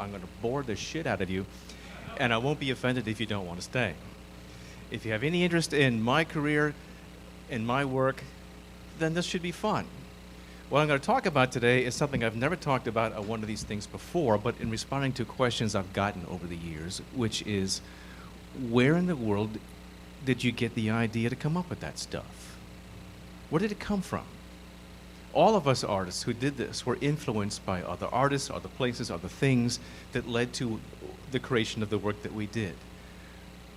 I'm going to bore the shit out of you, and I won't be offended if you don't want to stay. If you have any interest in my career, in my work, then this should be fun. What I'm going to talk about today is something I've never talked about on one of these things before, but in responding to questions I've gotten over the years, which is, where in the world did you get the idea to come up with that stuff? Where did it come from? All of us artists who did this were influenced by other artists, other places, other things that led to the creation of the work that we did.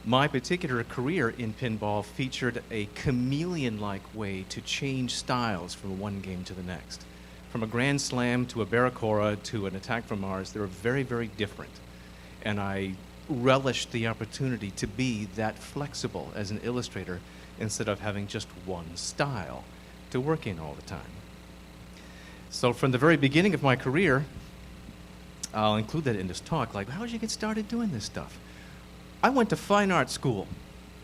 My particular career in pinball featured a chameleon-like way to change styles from one game to the next. From a Grand Slam to a Barracora to an Attack from Mars, they were very, very different. And I relished the opportunity to be that flexible as an illustrator instead of having just one style to work in all the time. So from the very beginning of my career, I'll include that in this talk, like, how did you get started doing this stuff? I went to fine art school,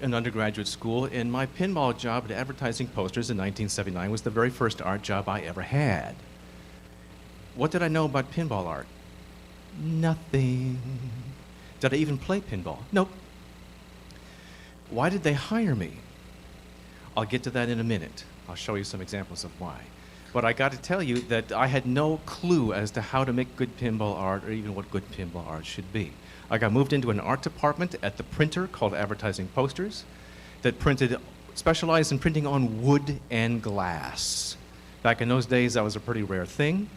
an undergraduate school, and my pinball job at Advertising Posters in 1979 was the very first art job I ever had. What did I know about pinball art? Nothing. Did I even play pinball? Nope. Why did they hire me? I'll get to that in a minute. I'll show you some examples of why. But I got to tell you that I had no clue as to how to make good pinball art or even what good pinball art should be. I got moved into an art department at the printer called Advertising Posters that specialized in printing on wood and glass. Back in those days, that was a pretty rare thing.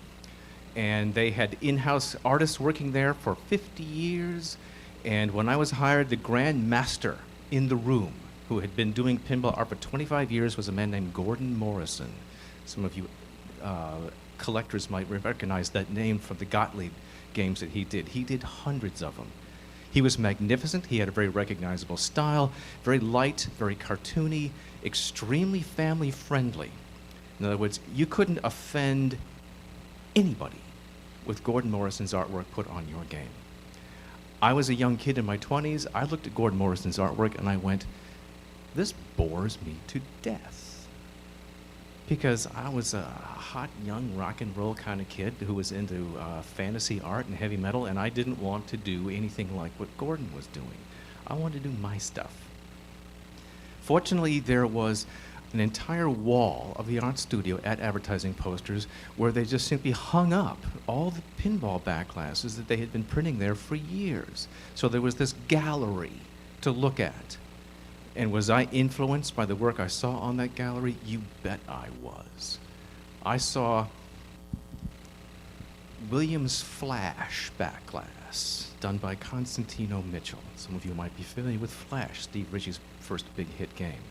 And they had in-house artists working there for 50 years. And when I was hired, the grand master in the room, who had been doing pinball art for 25 years, was a man named Gordon Morrison. Some of you collectors might recognize that name from the Gottlieb games that he did. He did hundreds of them. He was magnificent. He had a very recognizable style, very light, very cartoony, extremely family friendly. In other words, you couldn't offend anybody with Gordon Morrison's artwork put on your game. I was a young kid in my 20s. I looked at Gordon Morrison's artwork and I went, this bores me to death. Because I was a hot, young, rock and roll kind of kid who was into fantasy art and heavy metal, and I didn't want to do anything like what Gordon was doing. I wanted to do my stuff. Fortunately, there was an entire wall of the art studio at Advertising Posters where they just simply hung up all the pinball backglasses that they had been printing there for years. So there was this gallery to look at. And was I influenced by the work I saw on that gallery? You bet I was. I saw Williams Flash backglass done by Constantino Mitchell. Some of you might be familiar with Flash, Steve Ritchie's first big hit game.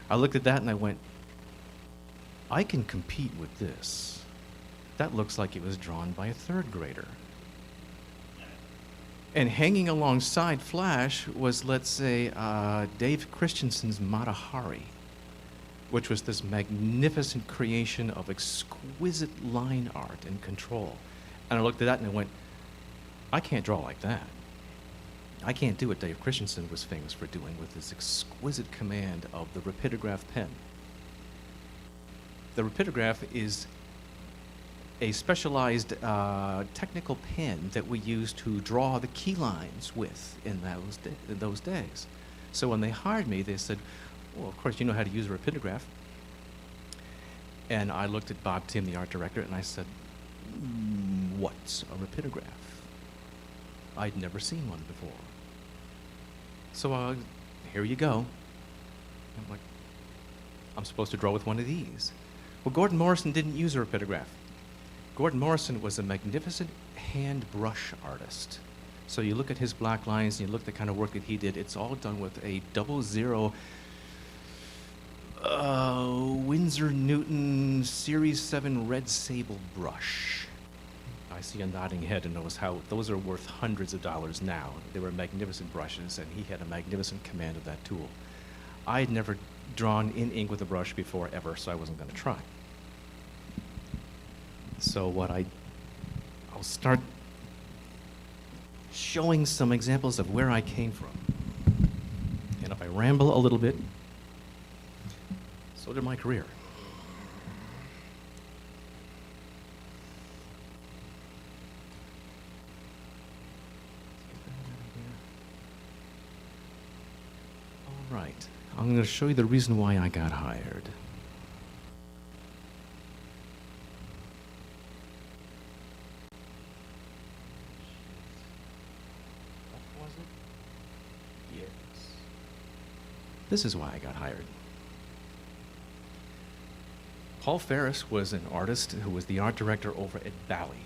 I looked at that and I went, I can compete with this. That looks like it was drawn by a third grader. And hanging alongside Flash was, let's say, Dave Christensen's Mata Hari, which was this magnificent creation of exquisite line art and control. And I looked at that and I went, I can't draw like that. I can't do what Dave Christensen was famous for doing with his exquisite command of the rapidograph pen. The rapidograph is a specialized technical pen that we used to draw the key lines with in those days. So when they hired me, they said, well, of course, you know how to use a rapidograph. And I looked at Bob Tim, the art director, and I said, what's a rapidograph? I'd never seen one before. So here you go. I'm like, I'm supposed to draw with one of these. Well, Gordon Morrison didn't use a rapidograph. Gordon Morrison was a magnificent hand brush artist. So you look at his black lines and you look at the kind of work that he did, it's all done with a 00 Winsor Newton Series 7 red sable brush. I see a nodding head and knows how those are worth hundreds of dollars now. They were magnificent brushes and he had a magnificent command of that tool. I had never drawn in ink with a brush before ever, so I wasn't going to try. So I'll start showing some examples of where I came from. And if I ramble a little bit, so did my career. right. I'm going to show you the reason why I got hired. What was it? Yes. This is why I got hired. Paul Ferris was an artist who was the art director over at Bally.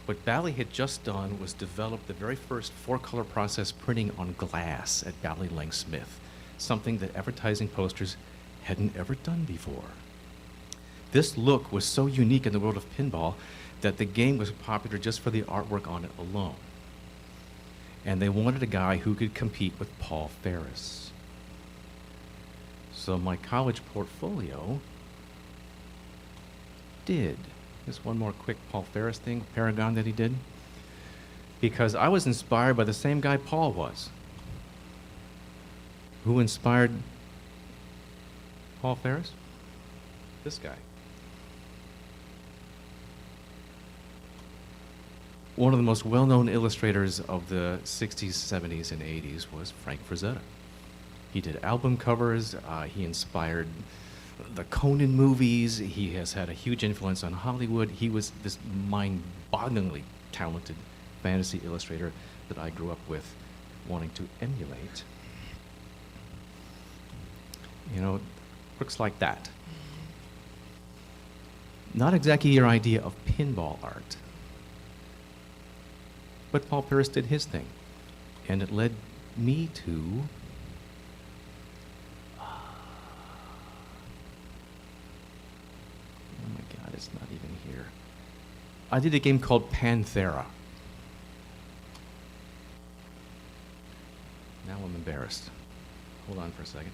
What Bally had just done was develop the very first four-color process printing on glass at Bally Lang Smith, something that advertising posters hadn't ever done before. This look was so unique in the world of pinball that the game was popular just for the artwork on it alone. And they wanted a guy who could compete with Paul Ferris. So my college portfolio did. Just one more quick Paul Ferris thing, Paragon that he did. Because I was inspired by the same guy Paul was. Who inspired Paul Ferris? This guy. One of the most well-known illustrators of the 60s, 70s, and 80s was Frank Frazetta. He did album covers, he inspired the Conan movies, he has had a huge influence on Hollywood. He was this mind-bogglingly talented fantasy illustrator that I grew up with, wanting to emulate. You know, looks like that. Not exactly your idea of pinball art. But Paul Ferris did his thing, and it led me to oh my God, it's not even here. I did a game called Panthera. Now I'm embarrassed. Hold on for a second.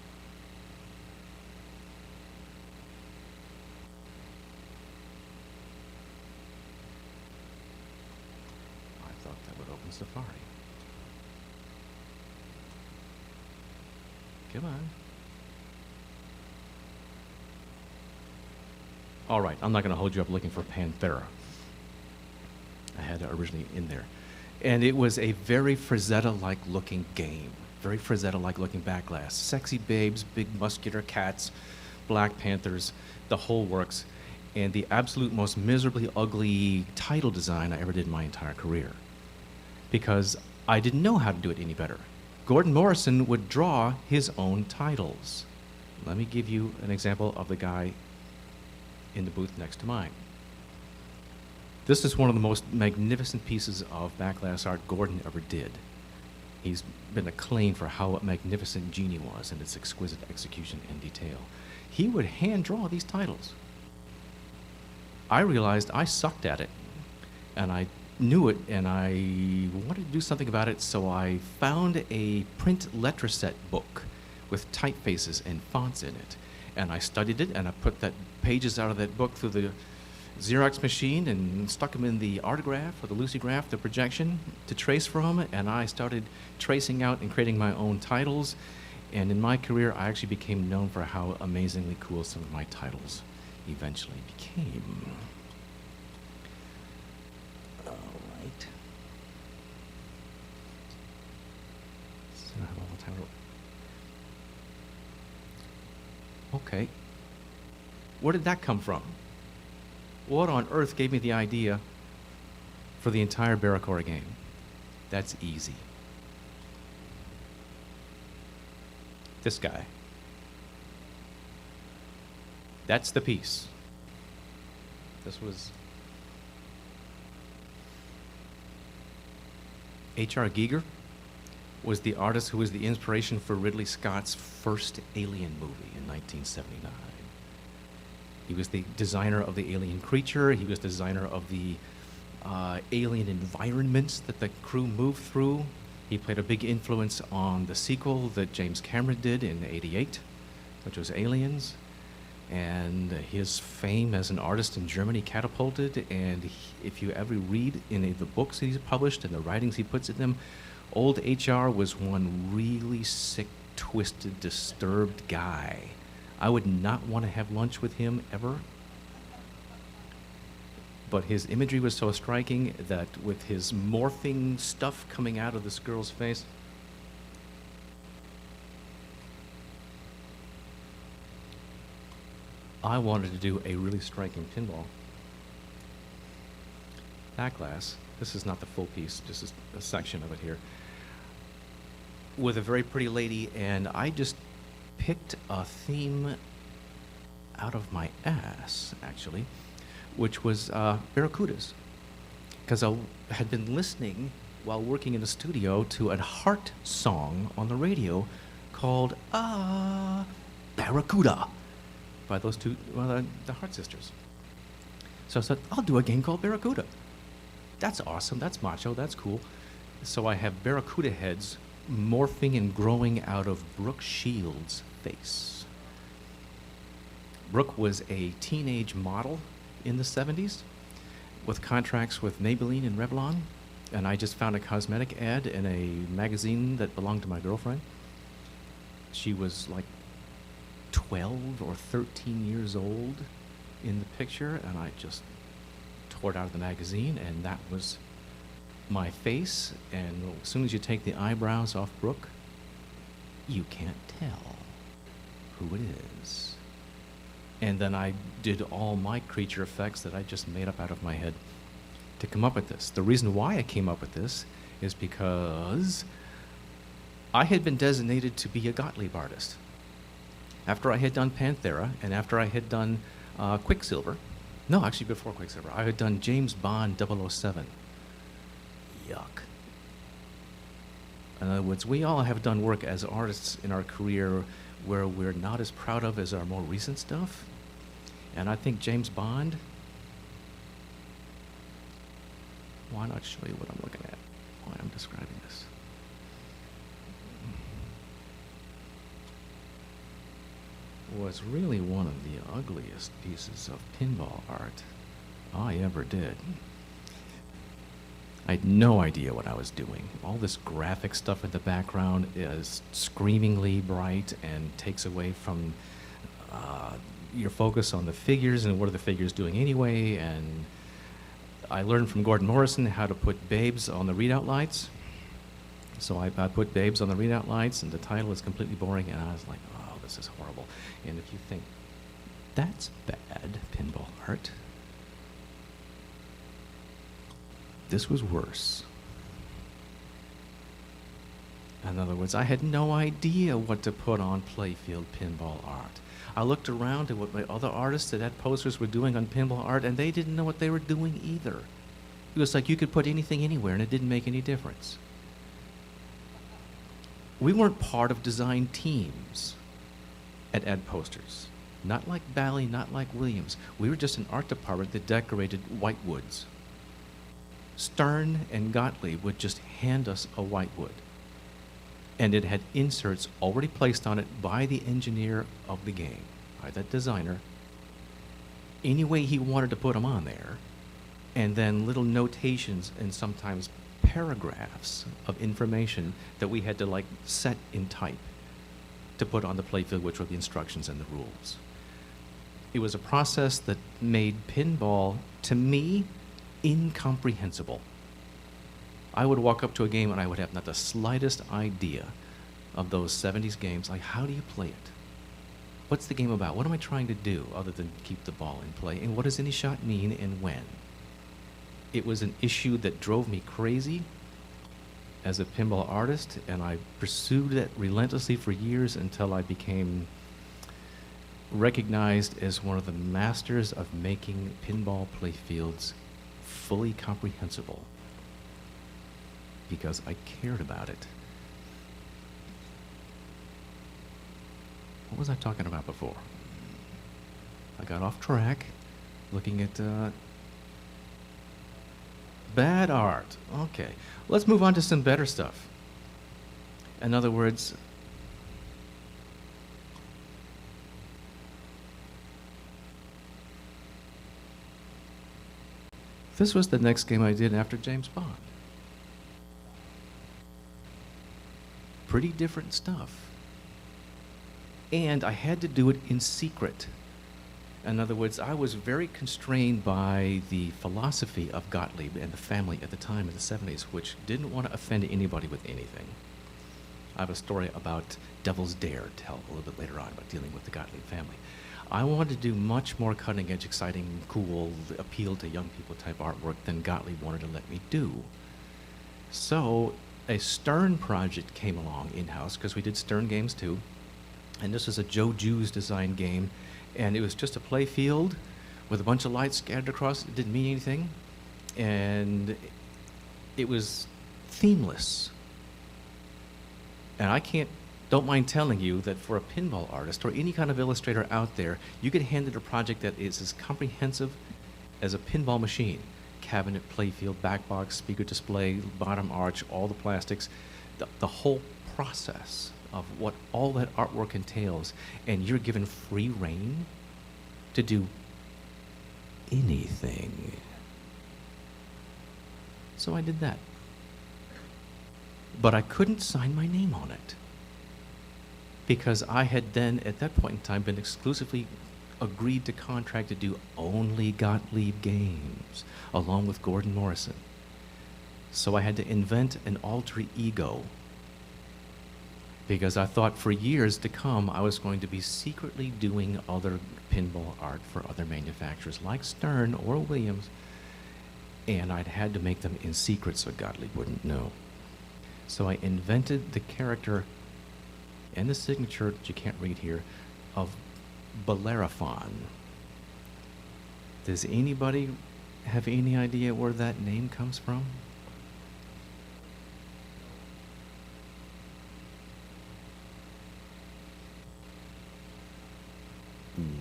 I thought that would open Safari. Come on. All right, I'm not going to hold you up looking for Panthera. I had it originally in there. And it was a very Frazetta-like looking game. Very Frazetta-like looking backglass. Sexy babes, big muscular cats, Black Panthers, the whole works. And the absolute most miserably ugly title design I ever did in my entire career. Because I didn't know how to do it any better. Gordon Morrison would draw his own titles. Let me give you an example of the guy in the booth next to mine. This is one of the most magnificent pieces of backglass art Gordon ever did. He's been acclaimed for how magnificent Genie was and its exquisite execution and detail. He would hand draw these titles. I realized I sucked at it, and I knew it, and I wanted to do something about it, so I found a print letter set book with typefaces and fonts in it. And I studied it, and I put that pages out of that book through the Xerox machine and stuck them in the Artograph or the Lucograph, the projection, to trace from, and I started tracing out and creating my own titles. And in my career, I actually became known for how amazingly cool some of my titles eventually became. All right. So I have all the title. Okay. Where did that come from? What on earth gave me the idea for the entire Barracora game? That's easy. This guy. That's the piece. This was H.R. Giger was the artist who was the inspiration for Ridley Scott's first Alien movie in 1979. He was the designer of the alien creature. He was the designer of the alien environments that the crew moved through. He played a big influence on the sequel that James Cameron did in '88, which was Aliens. And his fame as an artist in Germany catapulted. And if you ever read any of the books that he's published and the writings he puts in them, old HR was one really sick, twisted, disturbed guy. I would not want to have lunch with him ever. But his imagery was so striking that with his morphing stuff coming out of this girl's face, I wanted to do a really striking pinball back glass. This is not the full piece, just a section of it here, with a very pretty lady, and I just picked a theme out of my ass, actually, which was barracudas, because I had been listening while working in the studio to a Heart song on the radio called Barracuda by those two, the Heart sisters. So I said, I'll do a game called Barracuda. That's awesome, that's macho, that's cool. So I have barracuda heads morphing and growing out of Brooke Shields' face. Brooke was a teenage model in the 70s with contracts with Maybelline and Revlon, and I just found a cosmetic ad in a magazine that belonged to my girlfriend. She was like 12 or 13 years old in the picture, and I just tore it out of the magazine, and that was my face. And as soon as you take the eyebrows off Brooke, you can't tell who it is. And then I did all my creature effects that I just made up out of my head to come up with this. The reason why I came up with this is because I had been designated to be a Gottlieb artist. After I had done Panthera, and after I had done Quicksilver, no, actually before Quicksilver, I had done James Bond 007. Yuck. In other words, we all have done work as artists in our career where we're not as proud of as our more recent stuff. And I think James Bond, why not show you what I'm looking at while I'm describing this? Was really one of the ugliest pieces of pinball art I ever did. I had no idea what I was doing. All this graphic stuff in the background is screamingly bright and takes away from your focus on the figures and what are the figures doing anyway. And I learned from Gordon Morrison how to put babes on the readout lights. So I put babes on the readout lights, and the title is completely boring, and I was like, oh, this is horrible. And if you think that's bad pinball art, this was worse. In other words, I had no idea what to put on playfield pinball art. I looked around at what my other artists that had posters were doing on pinball art, and they didn't know what they were doing either. It was like you could put anything anywhere, and it didn't make any difference. We weren't part of design teams at Ed Posters. Not like Bally, not like Williams. We were just an art department that decorated whitewoods. Stern and Gottlieb would just hand us a whitewood, and it had inserts already placed on it by the engineer of the game, by that designer, any way he wanted to put them on there, and then little notations and sometimes paragraphs of information that we had to like set in type to put on the playfield, which were the instructions and the rules. It was a process that made pinball, to me, incomprehensible. I would walk up to a game and I would have not the slightest idea of those 70s games. Like, how do you play it? What's the game about? What am I trying to do other than keep the ball in play? And what does any shot mean and when? It was an issue that drove me crazy as a pinball artist, and I pursued it relentlessly for years until I became recognized as one of the masters of making pinball playfields fully comprehensible, because I cared about it. What was I talking about before? I got off track looking at bad art. Okay, let's move on to some better stuff. In other words, this was the next game I did after James Bond. Pretty different stuff. And I had to do it in secret. In other words, I was very constrained by the philosophy of Gottlieb and the family at the time in the 70s, which didn't want to offend anybody with anything. I have a story about Devil's Dare to tell a little bit later on about dealing with the Gottlieb family. I wanted to do much more cutting edge, exciting, cool, appeal to young people type artwork than Gottlieb wanted to let me do. So a Stern project came along in-house, because we did Stern games too. And this was a Joe Jews designed game, and it was just a play field with a bunch of lights scattered across. It didn't mean anything, and it was themeless. And don't mind telling you that for a pinball artist or any kind of illustrator out there, you get handed a project that is as comprehensive as a pinball machine. Cabinet, playfield, back box, speaker display, bottom arch, all the plastics, the whole process of what all that artwork entails, and you're given free rein to do anything. So I did that. But I couldn't sign my name on it, because I had then, at that point in time, been exclusively agreed to contract to do only Gottlieb games, along with Gordon Morrison. So I had to invent an alter ego, because I thought for years to come I was going to be secretly doing other pinball art for other manufacturers like Stern or Williams, and I'd had to make them in secret so Gottlieb wouldn't know. So I invented the character and the signature that you can't read here of Bellerophon. Does anybody have any idea where that name comes from?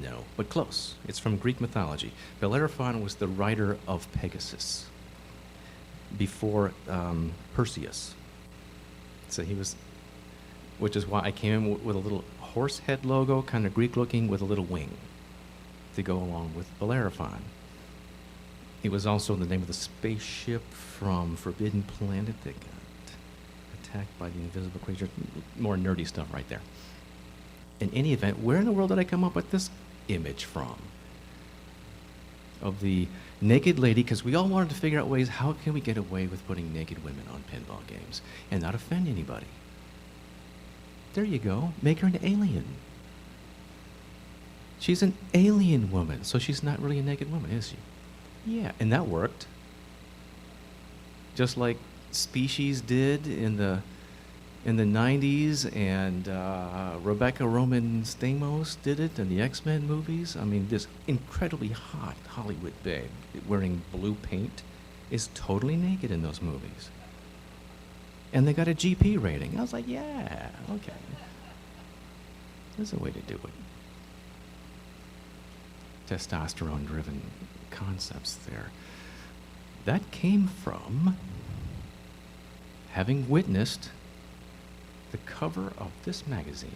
No, but close. It's from Greek mythology. Bellerophon was the rider of Pegasus before Perseus. So he was, which is why I came in with a little horse head logo, kind of Greek looking, with a little wing to go along with Bellerophon. It was also the name of the spaceship from Forbidden Planet that got attacked by the invisible creature. More nerdy stuff right there. In any event, where in the world did I come up with this image from? Of the naked lady, because we all wanted to figure out ways, how can we get away with putting naked women on pinball games and not offend anybody? There you go. Make her an alien. She's an alien woman, so she's not really a naked woman, is she? Yeah, and that worked. Just like Species did in the 90s, and Rebecca Roman Stamos did it in the X-Men movies. I mean, this incredibly hot Hollywood babe wearing blue paint is totally naked in those movies. And they got a GP rating. I was like, yeah, okay. There's a way to do it. Testosterone-driven concepts there. That came from having witnessed the cover of this magazine.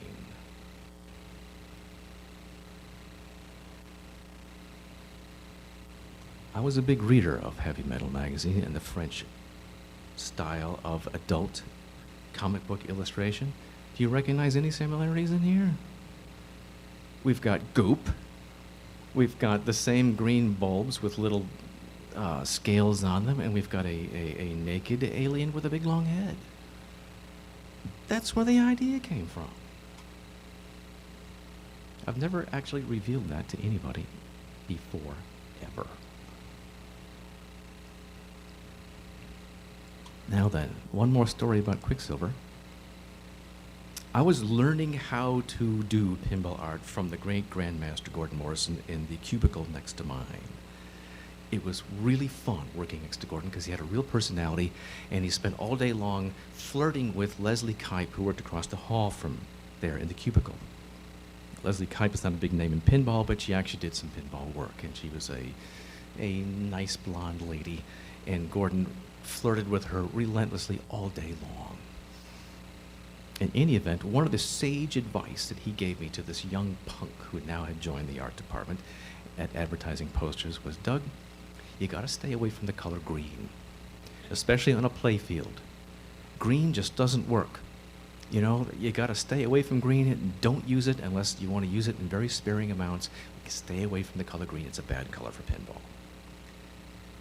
I was a big reader of Heavy Metal magazine and the French style of adult comic book illustration. Do you recognize any similarities in here? We've got goop. We've got the same green bulbs with little scales on them, and we've got a naked alien with a big long head. That's where the idea came from. I've never actually revealed that to anybody before, ever. Now then, one more story about Quicksilver. I was learning how to do pinball art from the great Grandmaster Gordon Morrison in the cubicle next to mine. It was really fun working next to Gordon because he had a real personality, and he spent all day long flirting with Leslie Kipe, who worked across the hall from there in the cubicle. Leslie Kipe is not a big name in pinball, but she actually did some pinball work, and she was a nice blonde lady, and Gordon flirted with her relentlessly all day long. In any event, one of the sage advice that he gave me to this young punk who now had joined the art department at advertising posters was, Doug, you gotta stay away from the color green, especially on a play field. Green just doesn't work. You know, you gotta stay away from green and don't use it unless you want to use it in very sparing amounts. Stay away from the color green. It's a bad color for pinball.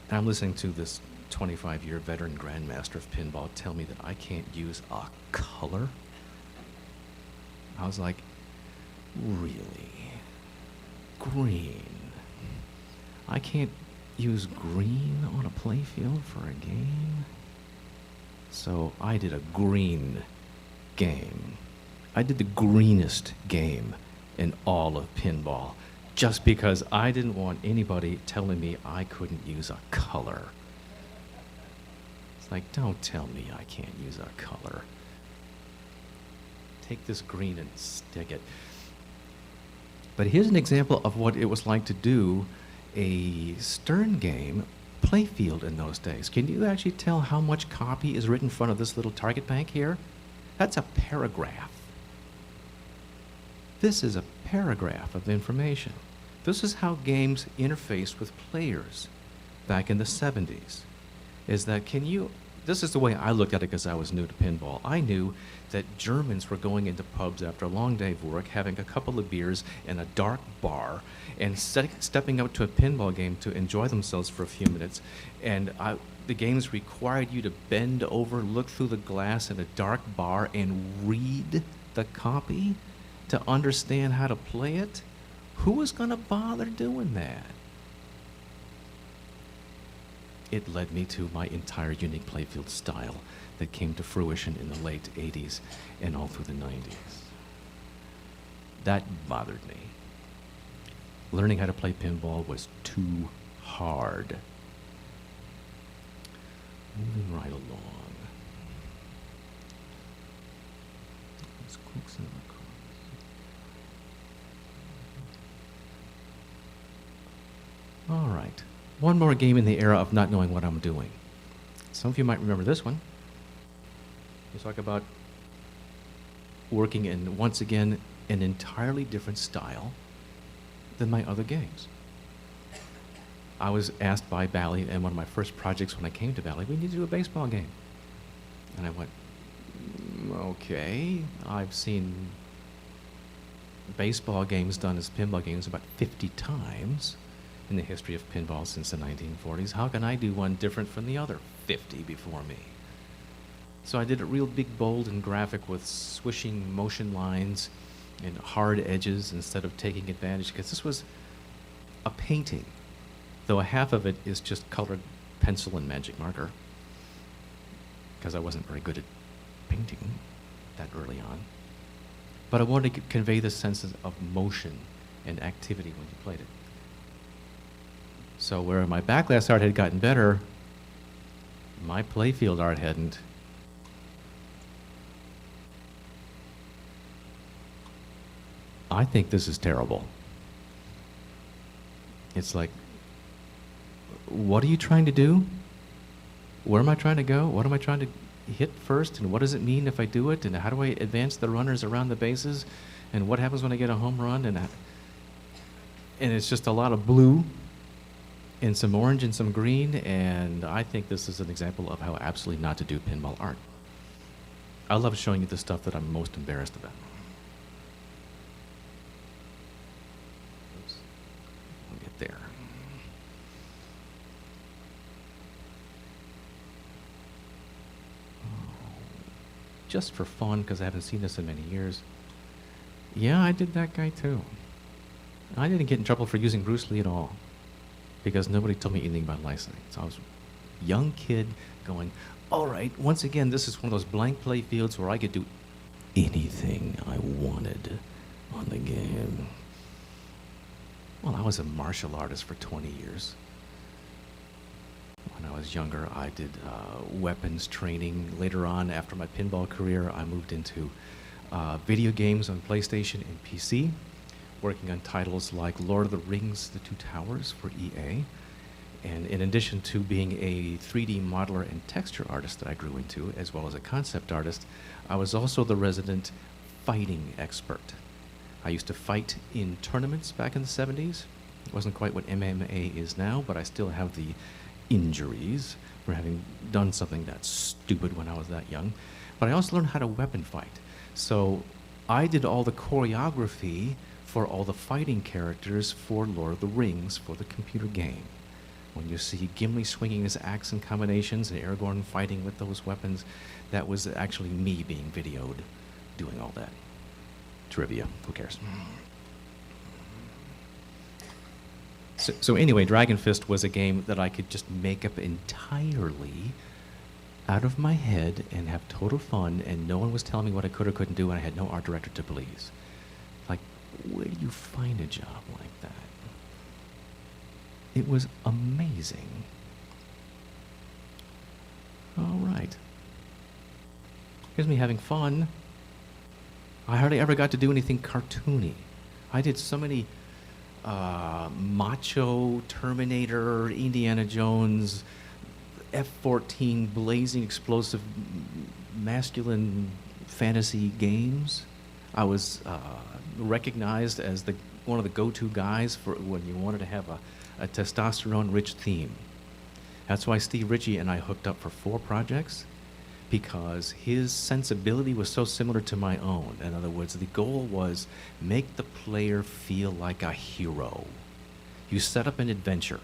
And I'm listening to this 25-year veteran grandmaster of pinball tell me that I can't use a color. I was like, really? green. I can't use green on a playfield for a game. So I did a green game. I did the greenest game in all of pinball, just because I didn't want anybody telling me I couldn't use a color. It's like, don't tell me I can't use a color. Take this green and stick it. But here's an example of what it was like to do a Stern game playfield in those days. Can you actually tell how much copy is written in front of this little target bank here? That's a paragraph. This is a paragraph of information. This is how games interfaced with players back in the 70s. Is that, this is the way I looked at it because I was new to pinball. I knew that Germans were going into pubs after a long day of work, having a couple of beers in a dark bar, and stepping up to a pinball game to enjoy themselves for a few minutes. And the games required you to bend over, look through the glass in a dark bar, and read the copy to understand how to play it. Who was going to bother doing that? It led me to my entire unique playfield style that came to fruition in the late 80s and all through the 90s. That bothered me. Learning how to play pinball was too hard. Moving right along. Let's quick some All right. One more game in the era of not knowing what I'm doing. Some of you might remember this one. We talk about working in, once again, an entirely different style than my other games. I was asked by Bally, and one of my first projects when I came to Bally, we need to do a baseball game. And I went, okay, I've seen baseball games done as pinball games about 50 times in the history of pinball since the 1940s. How can I do one different from the other 50 before me? So I did it real big, bold, and graphic with swishing motion lines and hard edges instead of taking advantage, because this was a painting, though a half of it is just colored pencil and magic marker, because I wasn't very good at painting that early on. But I wanted to convey the sense of motion and activity when you played it. So where my backlash art had gotten better, my playfield art hadn't. I think this is terrible. It's like, what are you trying to do? Where am I trying to go? What am I trying to hit first? And what does it mean if I do it? And how do I advance the runners around the bases? And what happens when I get a home run? And it's just a lot of blue and some orange and some green, and I think this is an example of how absolutely not to do pinball art. I love showing you the stuff that I'm most embarrassed about. Oops. I'll get there. Just for fun, because I haven't seen this in many years. Yeah, I did that guy too. I didn't get in trouble for using Bruce Lee at all, because nobody told me anything about licensing. So I was a young kid going, all right, once again, this is one of those blank play fields where I could do anything I wanted on the game. Well, I was a martial artist for 20 years. When I was younger, I did weapons training. Later on, after my pinball career, I moved into video games on PlayStation and PC, working on titles like Lord of the Rings, The Two Towers for EA. And in addition to being a 3D modeler and texture artist that I grew into, as well as a concept artist, I was also the resident fighting expert. I used to fight in tournaments back in the 70s. It wasn't quite what MMA is now, but I still have the injuries for having done something that stupid when I was that young. But I also learned how to weapon fight. So I did all the choreography for all the fighting characters for Lord of the Rings for the computer game. When you see Gimli swinging his axe in combinations and Aragorn fighting with those weapons, that was actually me being videoed doing all that. Trivia, who cares? So anyway, Dragon Fist was a game that I could just make up entirely out of my head and have total fun, and no one was telling me what I could or couldn't do, and I had no art director to please. Like, where do you find a job like that? It was amazing. All right. Here's me having fun. I hardly ever got to do anything cartoony. I did so many macho, Terminator, Indiana Jones, F-14 blazing explosive masculine fantasy games. I was recognized as one of the go-to guys for when you wanted to have a testosterone-rich theme. That's why Steve Ritchie and I hooked up for 4 projects, because his sensibility was so similar to my own. In other words, the goal was make the player feel like a hero. You set up an adventure.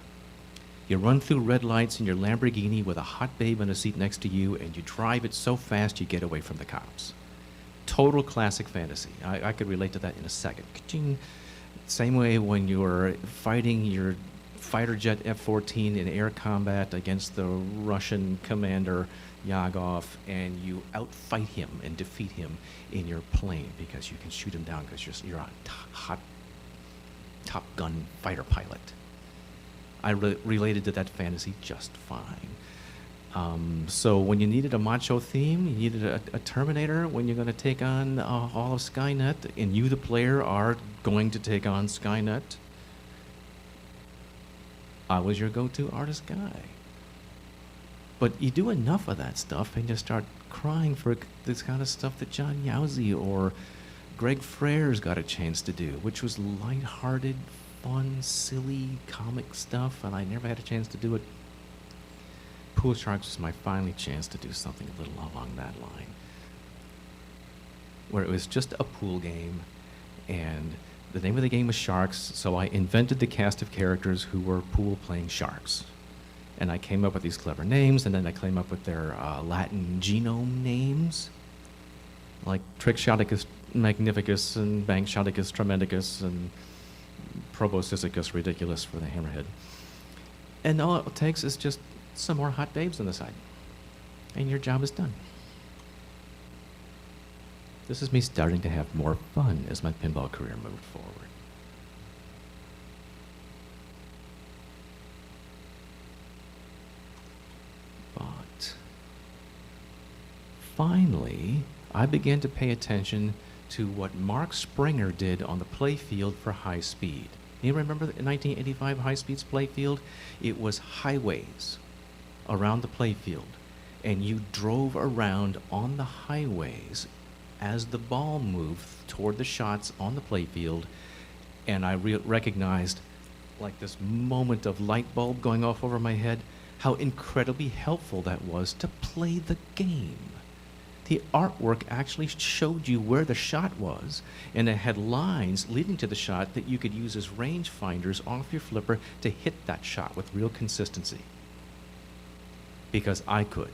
You run through red lights in your Lamborghini with a hot babe in a seat next to you, and you drive it so fast you get away from the cops. Total classic fantasy. I could relate to that in a second. Ka-ching. Same way when you're fighting your fighter jet F-14 in air combat against the Russian commander Yagov, and you outfight him and defeat him in your plane because you can shoot him down because you're a hot Top Gun fighter pilot. I related to that fantasy just fine. So when you needed a macho theme, you needed a Terminator when you're going to take on all of Skynet, and you, the player, are going to take on Skynet, I was your go-to artist guy. But you do enough of that stuff and you start crying for this kind of stuff that John Yowzy or Greg Frere's got a chance to do, which was lighthearted, fun, silly comic stuff, and I never had a chance to do it. Pool Sharks was my finally chance to do something a little along that line, where it was just a pool game, and the name of the game was Sharks, so I invented the cast of characters who were pool-playing sharks. And I came up with these clever names, and then I came up with their Latin genome names, like Trixoticus Magnificus and Bankshoticus Tremendicus and Proboscisicus Ridiculous for the hammerhead. And all it takes is just some more hot babes on the side, and your job is done. This is me starting to have more fun as my pinball career moved forward. But finally, I began to pay attention to what Mark Springer did on the playfield for High Speed. You remember the 1985 High Speed's playfield? It was highways around the playfield, and you drove around on the highways as the ball moved toward the shots on the playfield, and I recognized, like this moment of light bulb going off over my head, how incredibly helpful that was to play the game. The artwork actually showed you where the shot was, and it had lines leading to the shot that you could use as range finders off your flipper to hit that shot with real consistency. Because I could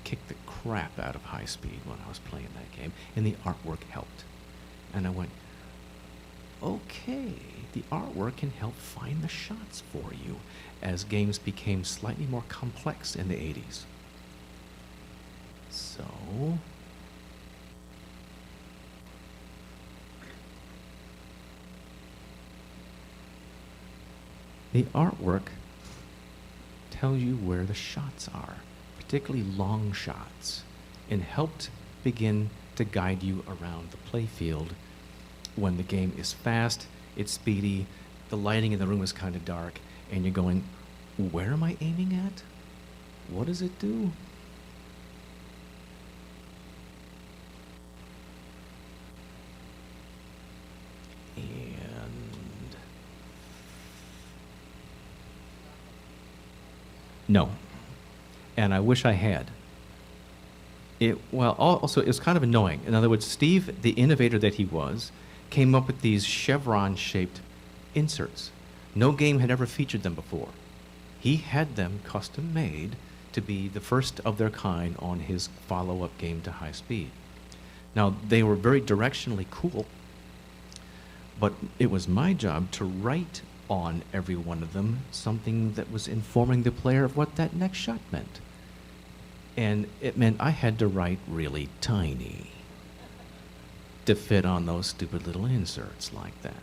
kick the crap out of High Speed when I was playing that game, and the artwork helped. And I went, okay, the artwork can help find the shots for you as games became slightly more complex in the 80s. So the artwork tells you where the shots are, particularly long shots, and helped begin to guide you around the playfield when the game is fast, it's speedy, the lighting in the room is kind of dark, and you're going, where am I aiming at? What does it do? And no. And I wish I had. Also, it was kind of annoying. In other words, Steve, the innovator that he was, came up with these chevron-shaped inserts. No game had ever featured them before. He had them custom-made to be the first of their kind on his follow-up game to High Speed. Now, they were very directionally cool, but it was my job to write on every one of them something that was informing the player of what that next shot meant. And it meant I had to write really tiny to fit on those stupid little inserts like that.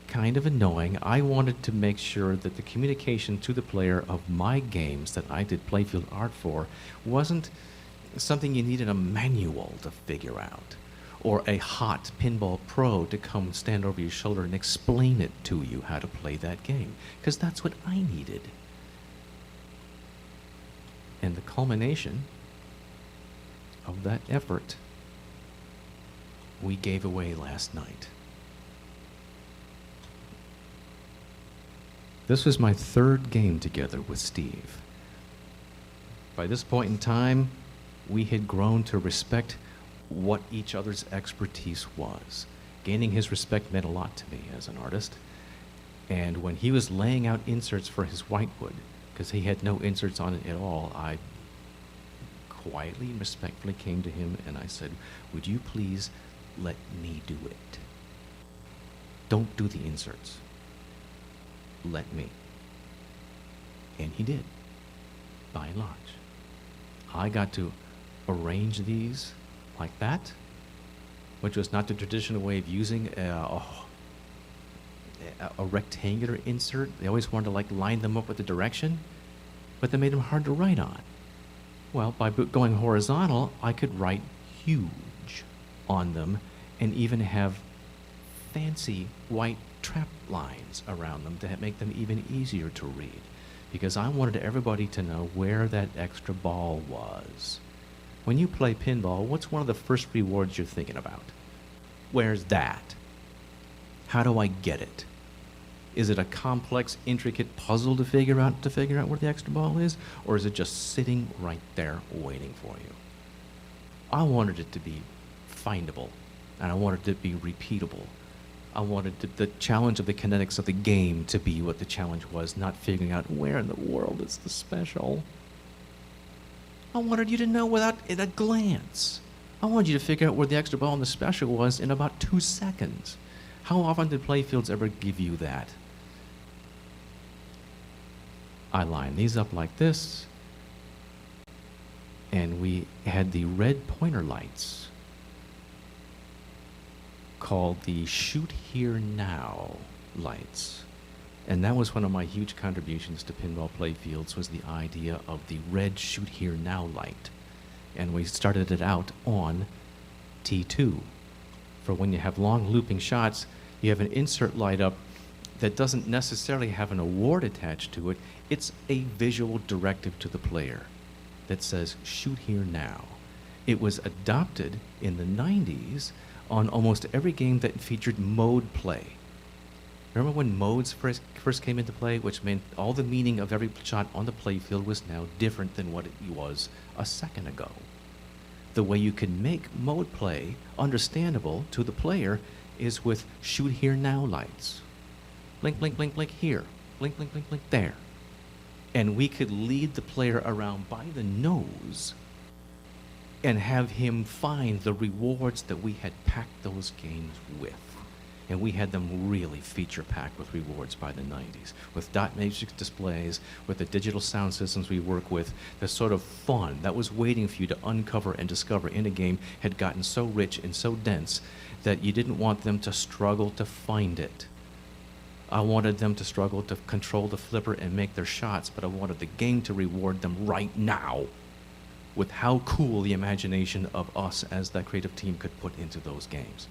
Kind of annoying. I wanted to make sure that the communication to the player of my games that I did playfield art for wasn't something you needed a manual to figure out, or a hot pinball pro to come stand over your shoulder and explain it to you how to play that game, because that's what I needed. And the culmination of that effort we gave away last night. This was my third game together with Steve. By this point in time, we had grown to respect what each other's expertise was. Gaining his respect meant a lot to me as an artist. And when he was laying out inserts for his whitewood, because he had no inserts on it at all, I quietly and respectfully came to him and I said, would you please let me do it? Don't do the inserts. Let me. And he did, by and large. I got to arrange these like that, which was not the traditional way of using a rectangular insert. They always wanted to like line them up with the direction, but that made them hard to write on. Well, by going horizontal, I could write huge on them and even have fancy white trap lines around them to make them even easier to read, because I wanted everybody to know where that extra ball was. When you play pinball, what's one of the first rewards you're thinking about? Where's that? How do I get it? Is it a complex, intricate puzzle to figure out where the extra ball is? Or is it just sitting right there waiting for you? I wanted it to be findable, and I wanted it to be repeatable. I wanted the challenge of the kinetics of the game to be what the challenge was, not figuring out where in the world is the special. I wanted you to know without at a glance. I wanted you to figure out where the extra ball in the special was in about 2 seconds. How often did playfields ever give you that? I lined these up like this, and we had the red pointer lights called the Shoot Here Now lights. And that was one of my huge contributions to pinball playfields, was the idea of the red Shoot Here Now light. And we started it out on T2. For when you have long looping shots, you have an insert light up that doesn't necessarily have an award attached to it. It's a visual directive to the player that says, shoot here now. It was adopted in the 90s on almost every game that featured mode play. Remember when modes first came into play, which meant all the meaning of every shot on the playfield was now different than what it was a second ago. The way you can make mode play understandable to the player is with shoot here now lights. Blink, blink, blink, blink here. Blink, blink, blink, blink there. And we could lead the player around by the nose and have him find the rewards that we had packed those games with. And we had them really feature-packed with rewards by the 90s, with dot matrix displays, with the digital sound systems we work with. The sort of fun that was waiting for you to uncover and discover in a game had gotten so rich and so dense that you didn't want them to struggle to find it. I wanted them to struggle to control the flipper and make their shots, but I wanted the game to reward them right now with how cool the imagination of us as that creative team could put into those games.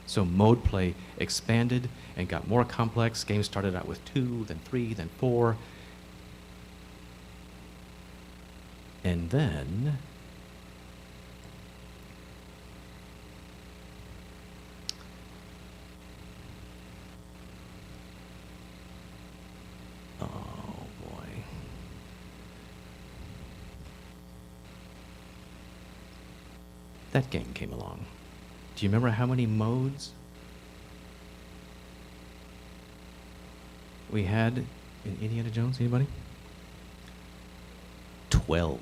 So mode play expanded and got more complex. Games started out with 2, then 3, then 4. And then that game came along. Do you remember how many modes we had in Indiana Jones? Anybody? 12.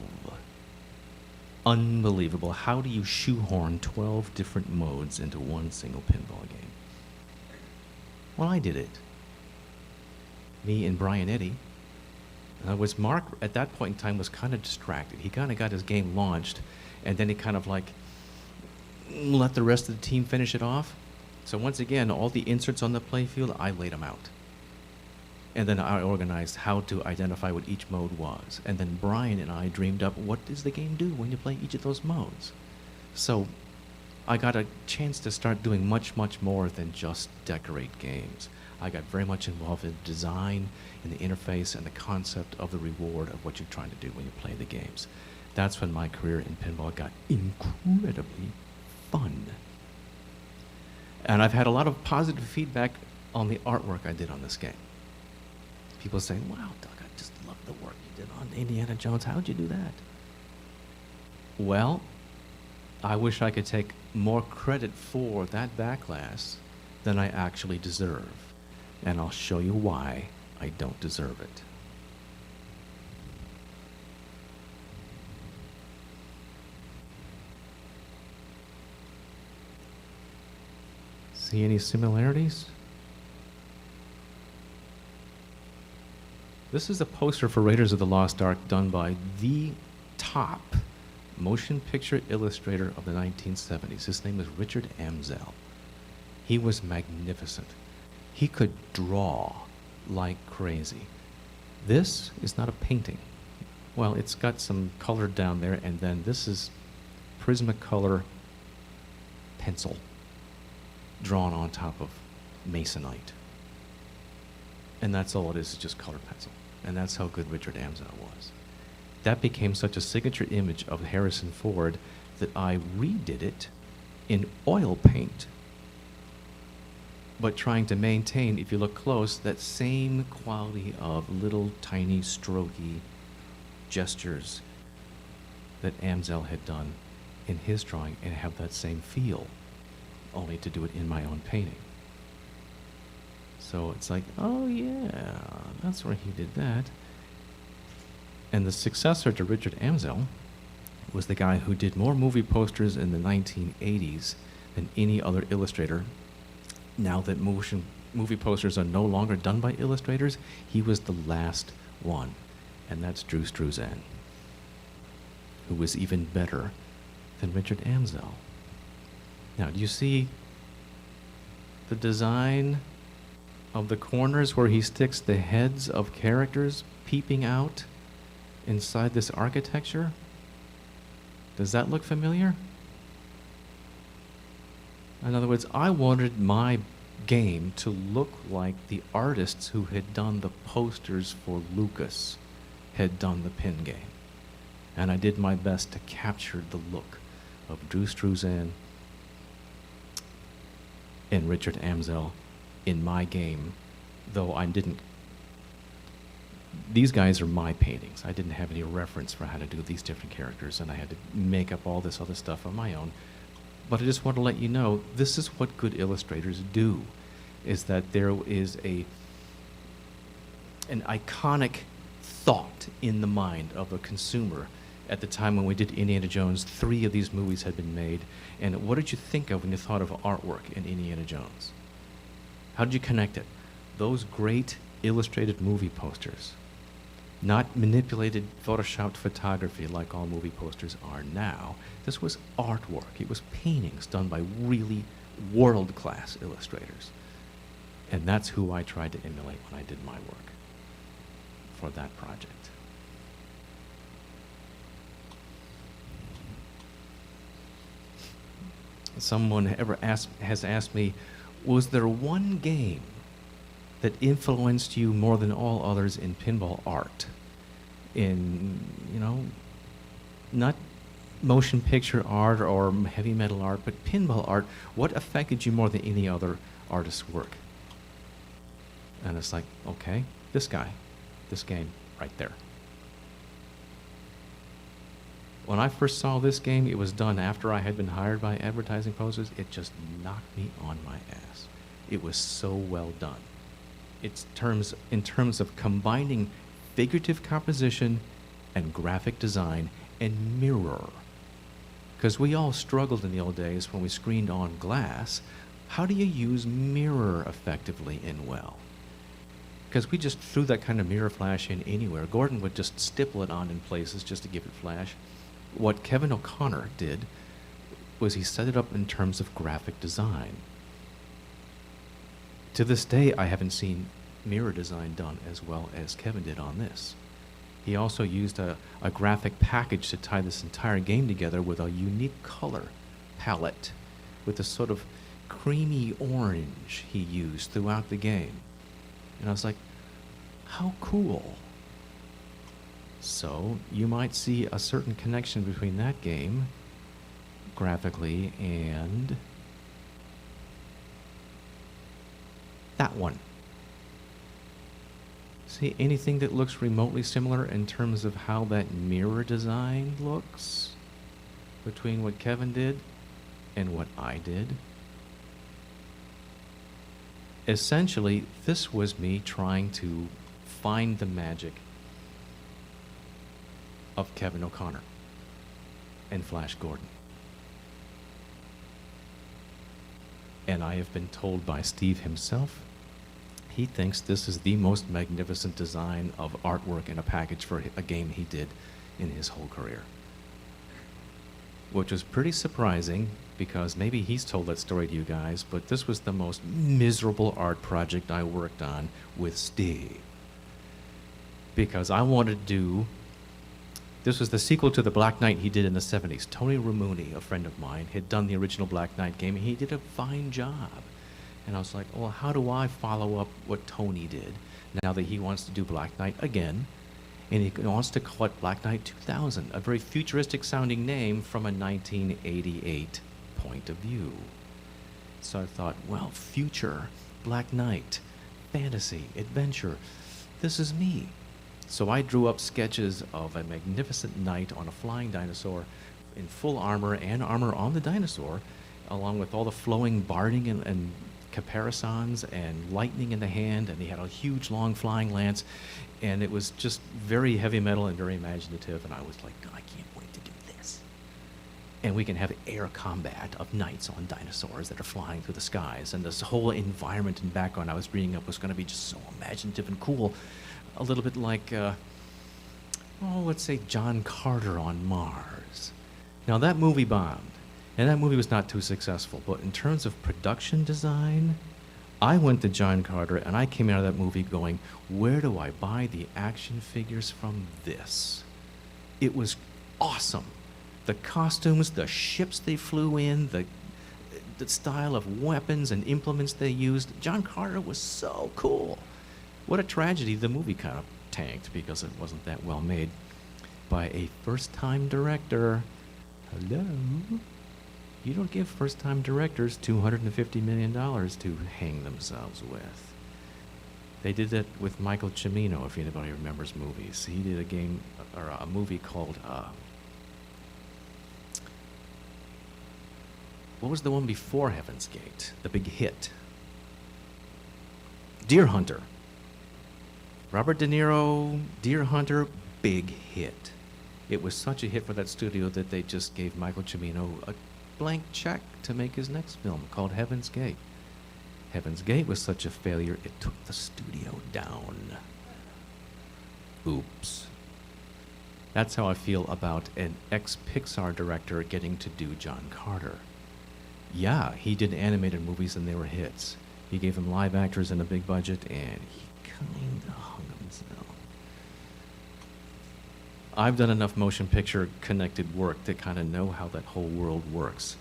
Unbelievable. How do you shoehorn 12 different modes into one single pinball game? Well, I did it. me and Brian Eddy. In other words, Mark at that point in time was kind of distracted. He kind of got his game launched, and then he kind of like let the rest of the team finish it off. So once again, all the inserts on the playfield, I laid them out. And then I organized how to identify what each mode was. And then Brian and I dreamed up, what does the game do when you play each of those modes? So I got a chance to start doing much, much more than just decorate games. I got very much involved in design, in the interface, and the concept of the reward of what you're trying to do when you play the games. That's when my career in pinball got incredibly fun. And I've had a lot of positive feedback on the artwork I did on this game. People saying, wow, Doug, I just love the work you did on Indiana Jones. How'd you do that? Well, I wish I could take more credit for that backlash than I actually deserve. And I'll show you why I don't deserve it. See any similarities? This is a poster for Raiders of the Lost Ark done by the top motion picture illustrator of the 1970s. His name is Richard Amzell. He was magnificent. He could draw like crazy. This is not a painting. Well, it's got some color down there, and then this is Prismacolor pencil drawn on top of masonite. And that's all it is just colored pencil. And that's how good Richard Amzell was. That became such a signature image of Harrison Ford that I redid it in oil paint, but trying to maintain, if you look close, that same quality of little tiny strokey gestures that Amzell had done in his drawing, and have that same feel, only to do it in my own painting. So it's like, oh yeah, that's where he did that. And the successor to Richard Amzell was the guy who did more movie posters in the 1980s than any other illustrator. Now that movie posters are no longer done by illustrators, he was the last one. And that's Drew Struzan, who was even better than Richard Amzell. Now, do you see the design of the corners where he sticks the heads of characters peeping out inside this architecture? Does that look familiar? In other words, I wanted my game to look like the artists who had done the posters for Lucas had done the pin game. And I did my best to capture the look of Drew Struzan and Richard Amzell in my game, though I didn't. These guys are my paintings. I didn't have any reference for how to do these different characters, and I had to make up all this other stuff on my own. But I just want to let you know, this is what good illustrators do, is that there is an iconic thought in the mind of a consumer. At the time when we did Indiana Jones, 3 of these movies had been made. And what did you think of when you thought of artwork in Indiana Jones? How did you connect it? Those great illustrated movie posters, not manipulated, photoshopped photography like all movie posters are now. This was artwork. It was paintings done by really world-class illustrators. And that's who I tried to emulate when I did my work for that project. Someone has asked me, was there one game that influenced you more than all others in pinball art? In, not motion picture art or heavy metal art, but pinball art. What affected you more than any other artist's work? And it's like, okay, this guy, this game right there. When I first saw this game, it was done after I had been hired by advertising posters. It just knocked me on my ass. It was so well done. In terms of combining figurative composition and graphic design and mirror. Because we all struggled in the old days when we screened on glass. How do you use mirror effectively and well? because we just threw that kind of mirror flash in anywhere. Gordon would just stipple it on in places just to give it flash. What Kevin O'Connor did was he set it up in terms of graphic design. To this day, I haven't seen mirror design done as well as Kevin did on this. He also used a graphic package to tie this entire game together with a unique color palette, with a sort of creamy orange he used throughout the game. And I was like, how cool. So you might see a certain connection between that game graphically and that one. See anything that looks remotely similar in terms of how that mirror design looks between what Kevin did and what I did? Essentially, this was me trying to find the magic of Kevin O'Connor and Flash Gordon. And I have been told by Steve himself, he thinks this is the most magnificent design of artwork in a package for a game he did in his whole career. Which was pretty surprising, because maybe he's told that story to you guys, but this was the most miserable art project I worked on with Steve. Because I wanted to do, this was the sequel to the Black Knight he did in the 70s. Tony Ramuni, a friend of mine, had done the original Black Knight game, and he did a fine job. And I was like, well, how do I follow up what Tony did now that he wants to do Black Knight again? And he wants to call it Black Knight 2000, a very futuristic sounding name from a 1988 point of view. So I thought, well, future, Black Knight, fantasy, adventure, this is me. So I drew up sketches of a magnificent knight on a flying dinosaur in full armor and armor on the dinosaur, along with all the flowing barding and caparisons and lightning in the hand, and he had a huge long flying lance, and it was just very heavy metal and very imaginative, and I was like, I can't wait to do this. And we can have air combat of knights on dinosaurs that are flying through the skies, and this whole environment and background I was reading up was going to be just so imaginative and cool, a little bit like, let's say John Carter on Mars. Now that movie bombed. And that movie was not too successful, but in terms of production design, I went to John Carter and I came out of that movie going, where do I buy the action figures from this? It was awesome. The costumes, the ships they flew in, the style of weapons and implements they used. John Carter was so cool. What a tragedy, the movie kind of tanked because it wasn't that well made by a first-time director. Hello? You don't give first-time directors $250 million to hang themselves with. They did that with Michael Cimino, if anybody remembers movies. He did a game, or a movie called, what was the one before Heaven's Gate? The big hit. Deer Hunter. Robert De Niro, Deer Hunter, big hit. It was such a hit for that studio that they just gave Michael Cimino a blank check to make his next film called Heaven's Gate. Heaven's Gate was such a failure, it took the studio down. Oops. That's how I feel about an ex-Pixar director getting to do John Carter. Yeah, he did animated movies and they were hits. He gave them live actors and a big budget, and he kind of hung himself. I've done enough motion picture connected work to kind of know how that whole world works.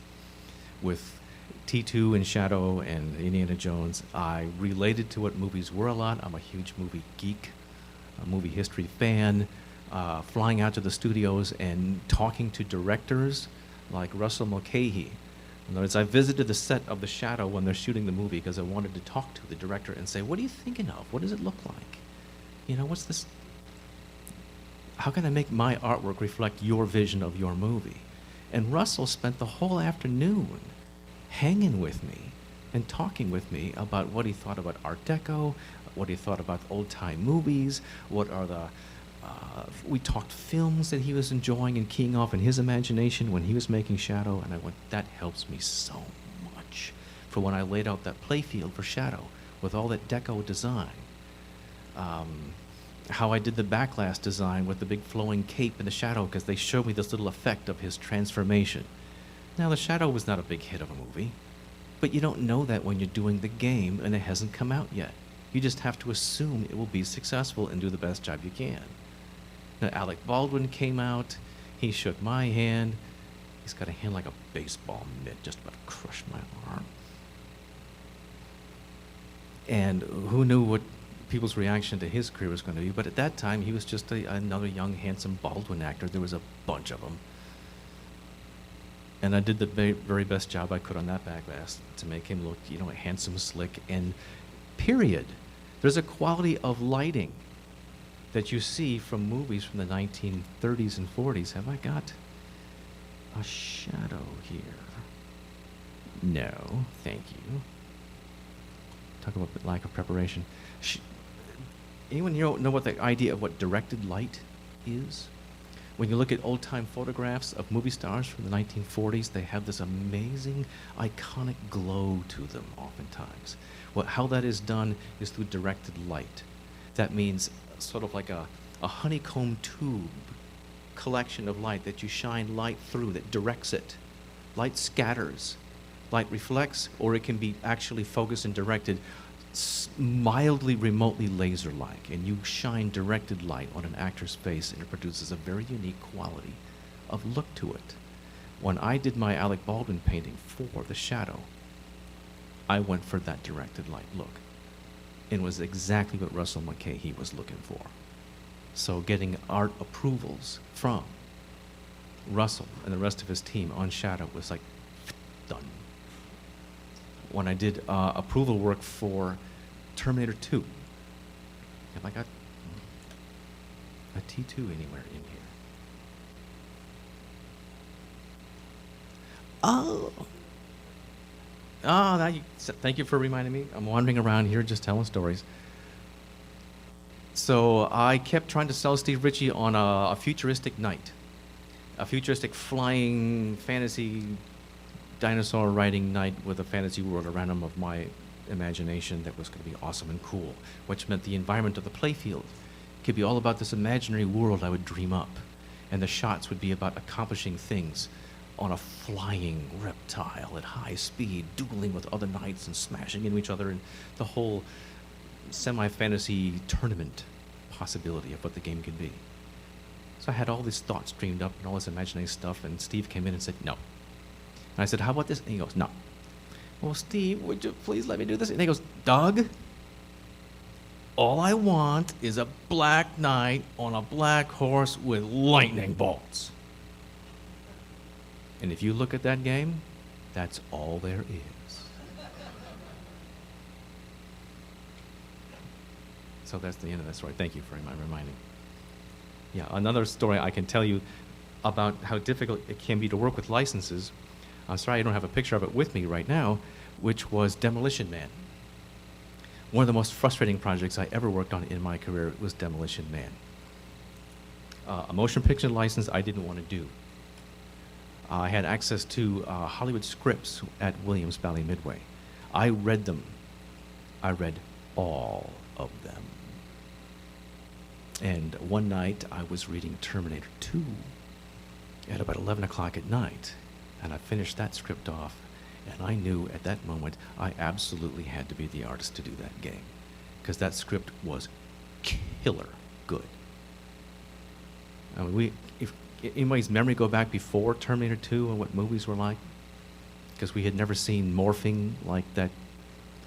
With T2 and Shadow and Indiana Jones, I related to what movies were a lot. I'm a huge movie geek, a movie history fan, flying out to the studios and talking to directors like Russell Mulcahy. In other words, I visited the set of The Shadow when they're shooting the movie because I wanted to talk to the director and say, what are you thinking of? What does it look like? You know, what's this? How can I make my artwork reflect your vision of your movie? And Russell spent the whole afternoon hanging with me and talking with me about what he thought about Art Deco, what he thought about old-time movies, what are the... we talked films that he was enjoying and keying off in his imagination when he was making Shadow, and I went, that helps me so much for when I laid out that playfield for Shadow with all that Deco design. How I did the backlash design with the big flowing cape and the shadow, because they showed me this little effect of his transformation. Now, the shadow was not a big hit of a movie, but you don't know that when you're doing the game and it hasn't come out yet. You just have to assume it will be successful and do the best job you can. Now, Alec Baldwin came out. He shook my hand. He's got a hand like a baseball mitt, just about to crush my arm. And who knew what people's reaction to his career was going to be? But at that time, he was just another young, handsome Baldwin actor. There was a bunch of them. And I did the very best job I could on that backlash to make him look, handsome, slick, and period. There's a quality of lighting that you see from movies from the 1930s and 40s. Have I got a shadow here? No, thank you. Talk about the lack of preparation. Anyone know what the idea of what directed light is? When you look at old-time photographs of movie stars from the 1940s, they have this amazing, iconic glow to them oftentimes. How that is done is through directed light. That means sort of like a honeycomb tube collection of light that you shine light through that directs it. Light scatters, light reflects, or it can be actually focused and directed mildly, remotely laser-like, and you shine directed light on an actor's face, and it produces a very unique quality of look to it. When I did my Alec Baldwin painting for The Shadow, I went for that directed light look. It was exactly what Russell McKay was looking for. So getting art approvals from Russell and the rest of his team on Shadow was like, done. When I did approval work for Terminator 2, have I got a T2 anywhere in here? Thank you for reminding me. I'm wandering around here just telling stories. So I kept trying to sell Steve Ritchie on a futuristic night, a futuristic flying fantasy dinosaur riding night with a fantasy world around him of my imagination that was going to be awesome and cool, which meant the environment of the playfield could be all about this imaginary world I would dream up, and the shots would be about accomplishing things on a flying reptile at high speed, dueling with other knights and smashing into each other, and the whole semi-fantasy tournament possibility of what the game could be. So I had all these thoughts dreamed up and all this imaginary stuff, and Steve came in and said, no. And I said, how about this? And he goes, no. Well, Steve, would you please let me do this? And he goes, Doug, all I want is a black knight on a black horse with lightning bolts. And if you look at that game, that's all there is. So that's the end of that story. Thank you for reminding. Yeah, another story I can tell you about how difficult it can be to work with licenses. I'm sorry I don't have a picture of it with me right now, which was Demolition Man. One of the most frustrating projects I ever worked on in my career was Demolition Man. A motion picture license I didn't want to do. I had access to Hollywood scripts at Williams Valley Midway. I read them. I read all of them. And one night I was reading Terminator 2 at about 11 o'clock at night. And I finished that script off, and I knew at that moment I absolutely had to be the artist to do that game, because that script was killer good. I mean, if anybody's memory go back before Terminator 2 and what movies were like, because we had never seen morphing like that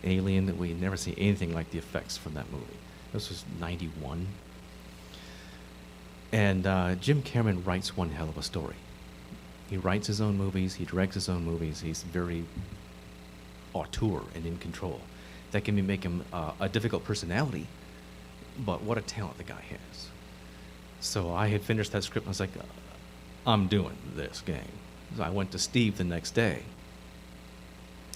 alien, that we had never seen anything like the effects from that movie. This was 91. And Jim Cameron writes one hell of a story. He writes his own movies, he directs his own movies, he's very auteur and in control. That can make him a difficult personality, but what a talent the guy has. So I had finished that script and I was like, I'm doing this game. So I went to Steve the next day,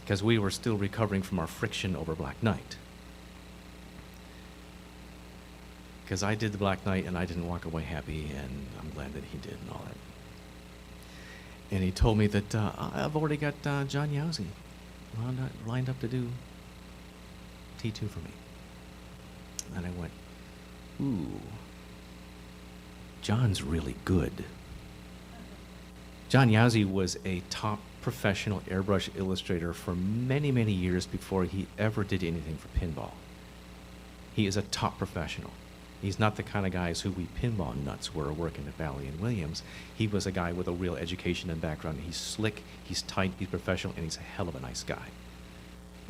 because we were still recovering from our friction over Black Knight. Because I did the Black Knight and I didn't walk away happy, and I'm glad that he did and all that. And he told me that I've already got John Yowsey lined up to do T2 for me. And I went, ooh, John's really good. John Yazzie was a top professional airbrush illustrator for many, many years before he ever did anything for pinball. He is a top professional. He's not the kind of guys who we pinball nuts were working at Valley and Williams. He was a guy with a real education and background. He's slick, he's tight, he's professional, and he's a hell of a nice guy.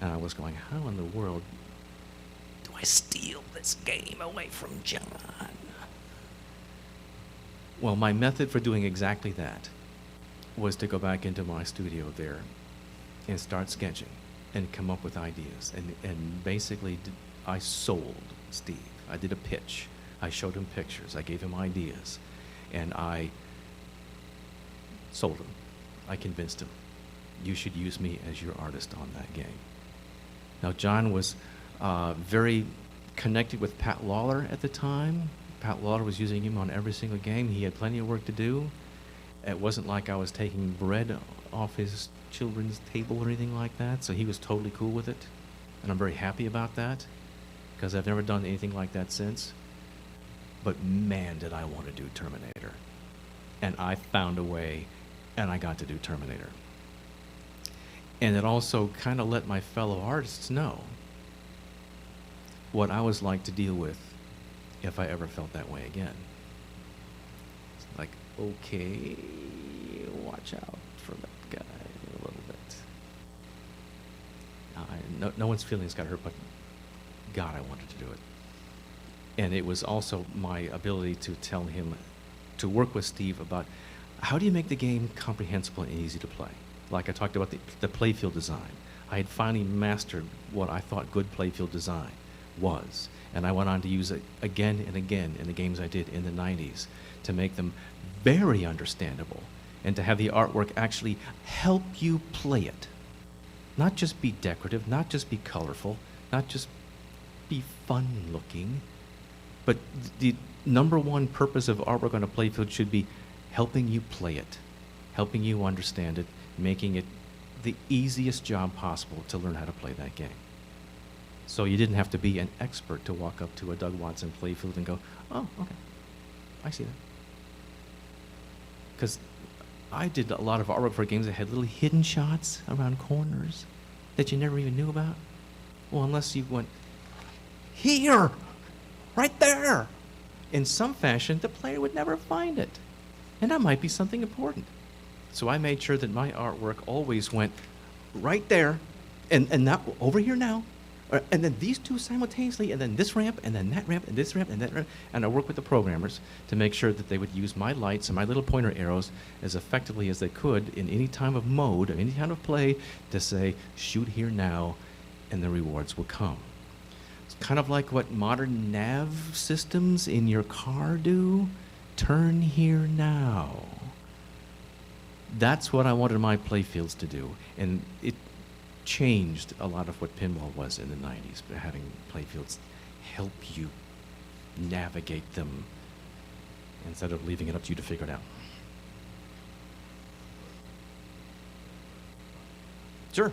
And I was going, how in the world do I steal this game away from John? Well, my method for doing exactly that was to go back into my studio there and start sketching and come up with ideas. And basically, I sold Steve. I did a pitch. I showed him pictures. I gave him ideas. And I sold him. I convinced him, you should use me as your artist on that game. Now, John was very connected with Pat Lawler at the time. Pat Lawler was using him on every single game. He had plenty of work to do. It wasn't like I was taking bread off his children's table or anything like that, so he was totally cool with it. And I'm very happy about that, because I've never done anything like that since. But man, did I want to do Terminator. And I found a way, and I got to do Terminator. And it also kind of let my fellow artists know what I was like to deal with if I ever felt that way again. It's like, okay, watch out for that guy a little bit. No one's feelings got hurt, but God, I wanted to do it. And it was also my ability to tell him, to work with Steve about how do you make the game comprehensible and easy to play. Like I talked about the playfield design. I had finally mastered what I thought good playfield design was. And I went on to use it again and again in the games I did in the 90s to make them very understandable and to have the artwork actually help you play it. Not just be decorative, not just be colorful, not just be fun looking, but the number one purpose of artwork on a playfield should be helping you play it, helping you understand it, making it the easiest job possible to learn how to play that game. So you didn't have to be an expert to walk up to a Doug Watson playfield and go, oh, okay, I see that. Because I did a lot of artwork for games that had little hidden shots around corners that you never even knew about. Well, unless you went, here, right there. In some fashion, the player would never find it. And that might be something important. So I made sure that my artwork always went right there, and not over here now, and then these two simultaneously, and then this ramp, and then that ramp, and this ramp, and that ramp. And I worked with the programmers to make sure that they would use my lights and my little pointer arrows as effectively as they could in any time of mode, or any kind of play, to say, shoot here now, and the rewards will come. It's kind of like what modern nav systems in your car do. Turn here now. That's what I wanted my playfields to do, and it changed a lot of what pinball was in the 90s, but having playfields help you navigate them instead of leaving it up to you to figure it out. Sure.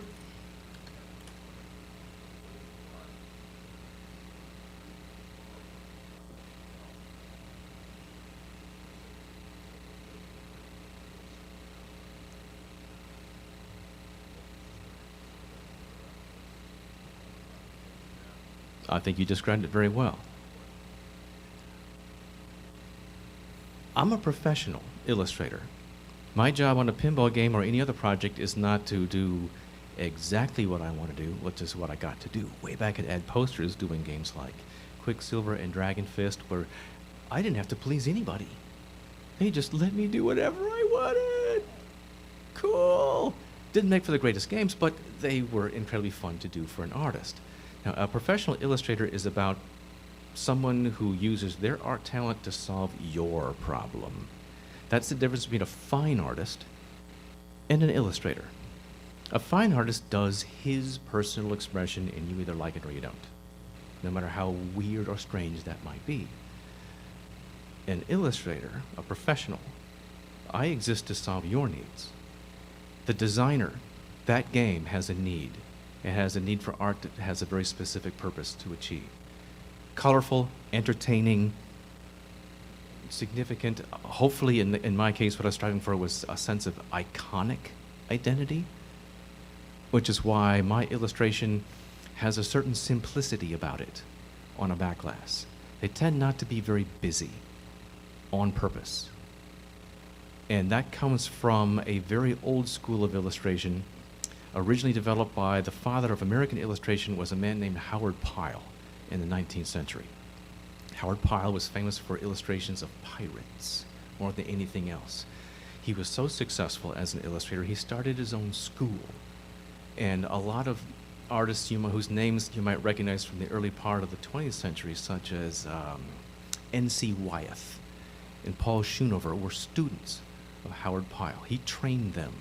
I think you described it very well. I'm a professional illustrator. My job on a pinball game or any other project is not to do exactly what I want to do, which is what I got to do way back at Ad Posters, doing games like Quicksilver and Dragon Fist, where I didn't have to please anybody. They just let me do whatever I wanted. Cool. Didn't make for the greatest games, but they were incredibly fun to do for an artist. Now, a professional illustrator is about someone who uses their art talent to solve your problem. That's the difference between a fine artist and an illustrator. A fine artist does his personal expression, and you either like it or you don't, no matter how weird or strange that might be. An illustrator, a professional, I exist to solve your needs. The designer, that game has a need. It has a need for art that has a very specific purpose to achieve. colorful, entertaining, significant. Hopefully, in my case, what I was striving for was a sense of iconic identity, which is why my illustration has a certain simplicity about it on a back glass. They tend not to be very busy on purpose. And that comes from a very old school of illustration, originally developed by the father of American illustration, was a man named Howard Pyle in the 19th century. Howard Pyle was famous for illustrations of pirates more than anything else. He was so successful as an illustrator, he started his own school. And a lot of artists whose names you might recognize from the early part of the 20th century, such as N.C. Wyeth and Paul Schoonover, were students of Howard Pyle. He trained them,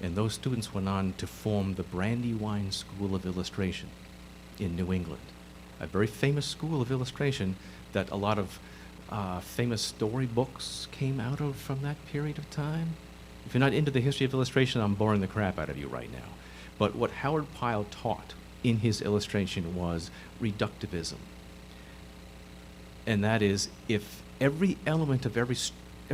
and those students went on to form the Brandywine School of Illustration in New England, a very famous school of illustration that a lot of famous storybooks came out of from that period of time. If you're not into the history of illustration, I'm boring the crap out of you right now. But what Howard Pyle taught in his illustration was reductivism. And that is, if every element of every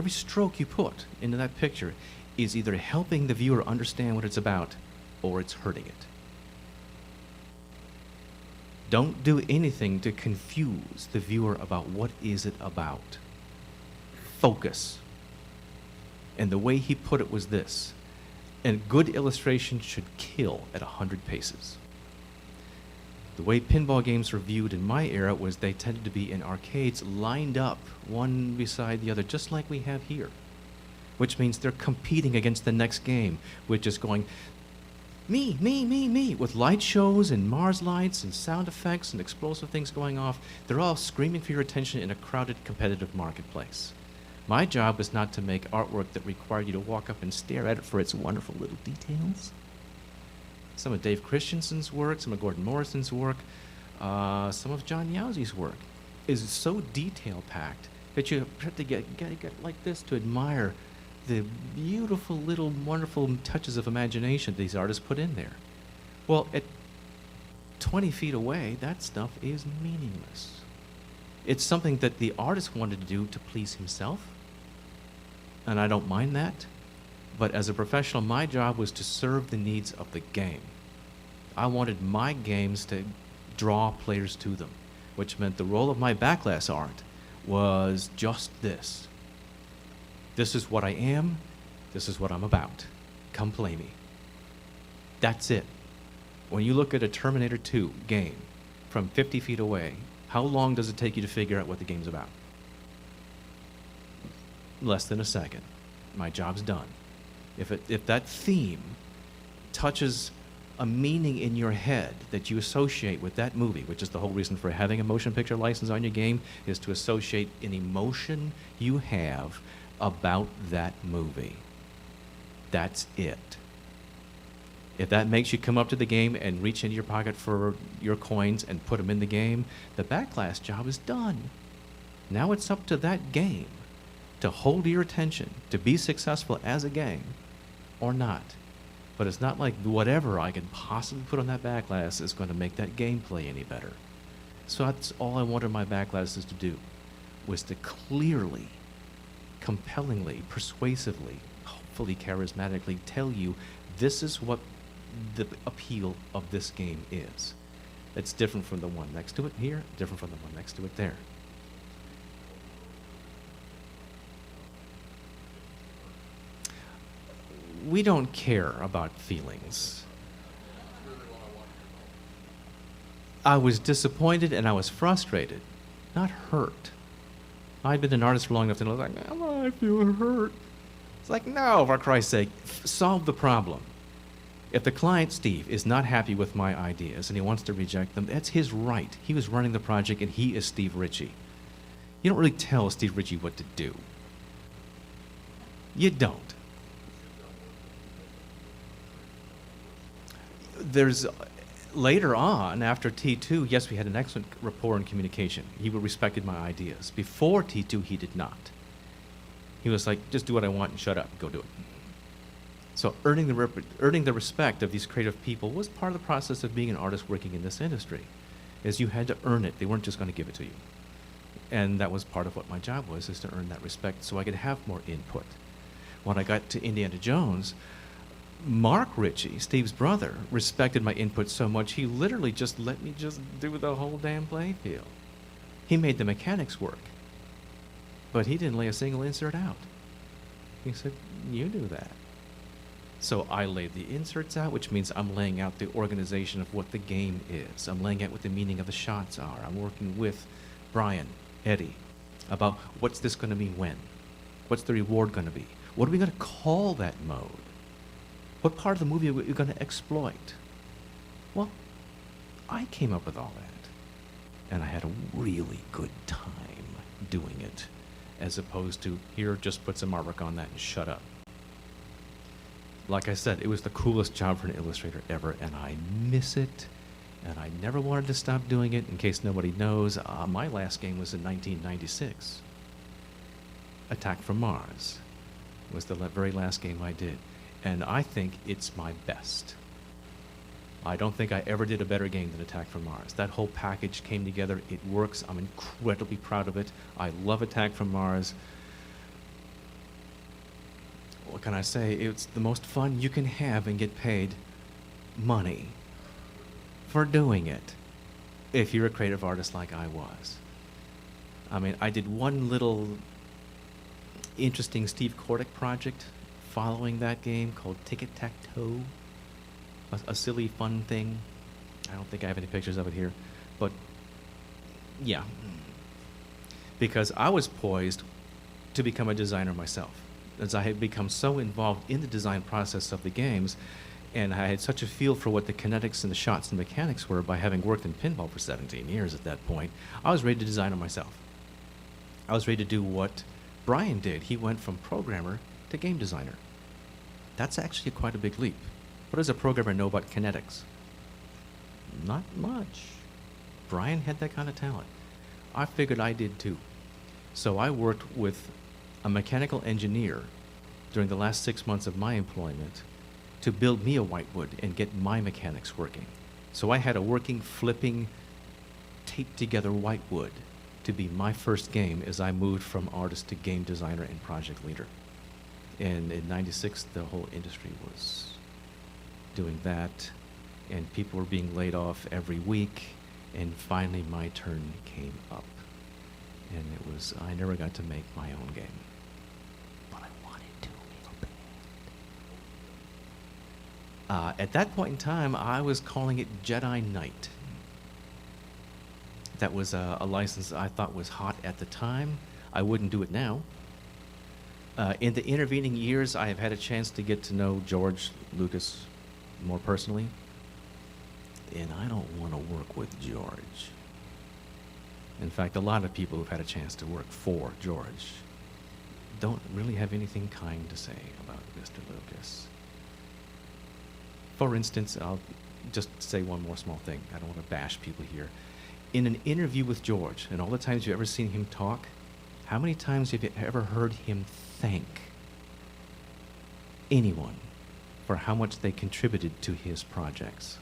stroke you put into that picture is either helping the viewer understand what it's about or it's hurting it. Don't do anything to confuse the viewer about what is it about. Focus. And the way he put it was this: and good illustration should kill at 100 paces. The way pinball games were viewed in my era was they tended to be in arcades lined up, one beside the other, just like we have here. Which means they're competing against the next game, which is going, me, me, me, me, with light shows and Mars lights and sound effects and explosive things going off. They're all screaming for your attention in a crowded, competitive marketplace. My job was not to make artwork that required you to walk up and stare at it for its wonderful little details. Some of Dave Christensen's work, some of Gordon Morrison's work, some of John Yauzi's work is so detail-packed that you have to get like this to admire the beautiful little wonderful touches of imagination these artists put in there. Well, at 20 feet away, that stuff is meaningless. It's something that the artist wanted to do to please himself, and I don't mind that. But as a professional, my job was to serve the needs of the game. I wanted my games to draw players to them, which meant the role of my backglass art was just this. This is what I am. This is what I'm about. Come play me. That's it. When you look at a Terminator 2 game from 50 feet away, how long does it take you to figure out what the game's about? Less than a second. My job's done. If that theme touches a meaning in your head that you associate with that movie, which is the whole reason for having a motion picture license on your game, is to associate an emotion you have about that movie. That's it. If that makes you come up to the game and reach into your pocket for your coins and put them in the game, the backglass job is done. Now it's up to that game to hold your attention, to be successful as a game or not. But it's not like whatever I can possibly put on that backglass is going to make that gameplay any better. So that's all I wanted my backglasses to do, was to clearly, compellingly, persuasively, hopefully charismatically tell you this is what the appeal of this game is. It's different from the one next to it here, different from the one next to it there. We don't care about feelings. I was disappointed and I was frustrated, not hurt. I'd been an artist for long enough to know, like, oh, I feel hurt. It's like, no, for Christ's sake, solve the problem. If the client, Steve, is not happy with my ideas and he wants to reject them, that's his right. He was running the project and he is Steve Ritchie. You don't really tell Steve Ritchie what to do. You don't. There's later on, after T2, yes, we had an excellent rapport and communication. He respected my ideas. Before T2, he did not. He was like, just do what I want and shut up, go do it. So earning the respect of these creative people was part of the process of being an artist working in this industry. is you had to earn it. They weren't just going to give it to you. And that was part of what my job was, is to earn that respect so I could have more input. When I got to Indiana Jones, Mark Ritchie, Steve's brother, respected my input so much he literally just let me just do the whole damn playfield. He made the mechanics work, but he didn't lay a single insert out. He said, you do that. So I laid the inserts out, which means I'm laying out the organization of what the game is. I'm laying out what the meaning of the shots are. I'm working with Brian, Eddie, about what's this going to mean when? What's the reward going to be? What are we going to call that mode? What part of the movie are we going to exploit? Well, I came up with all that, and I had a really good time doing it, as opposed to, here, just put some artwork on that and shut up. Like I said, it was the coolest job for an illustrator ever, and I miss it, and I never wanted to stop doing it. In case nobody knows, my last game was in 1996. Attack from Mars was the very last game I did, and I think it's my best. I don't think I ever did a better game than Attack from Mars. That whole package came together. It works. I'm incredibly proud of it. I love Attack from Mars. What can I say? It's the most fun you can have and get paid money for doing it, if you're a creative artist like I was. I mean, I did one little interesting Steve Kordick project following that game called Tic-Tac-Toe. A silly, fun thing. I don't think I have any pictures of it here, but yeah. Because I was poised to become a designer myself, as I had become so involved in the design process of the games, and I had such a feel for what the kinetics and the shots and mechanics were by having worked in pinball for 17 years at that point. I was ready to design it myself. I was ready to do what Brian did. He went from programmer to game designer. That's actually quite a big leap. What does a programmer know about kinetics? Not much. Brian had that kind of talent. I figured I did too. So I worked with a mechanical engineer during the last 6 months of my employment to build me a whitewood and get my mechanics working. So I had a working, flipping, taped together whitewood to be my first game as I moved from artist to game designer and project leader. And in '96, the whole industry was doing that, and people were being laid off every week, and finally my turn came up. And it was, I never got to make my own game, but I wanted to real bad. At that point in time, I was calling it Jedi Knight. That was a license I thought was hot at the time. I wouldn't do it now. In the intervening years, I have had a chance to get to know George Lucas more personally, and I don't want to work with George. In fact, a lot of people who've had a chance to work for George don't really have anything kind to say about Mr. Lucas. For instance, I'll just say one more small thing. I don't want to bash people here. In an interview with George, and all the times you've ever seen him talk, how many times have you ever heard him thank anyone for how much they contributed to his projects?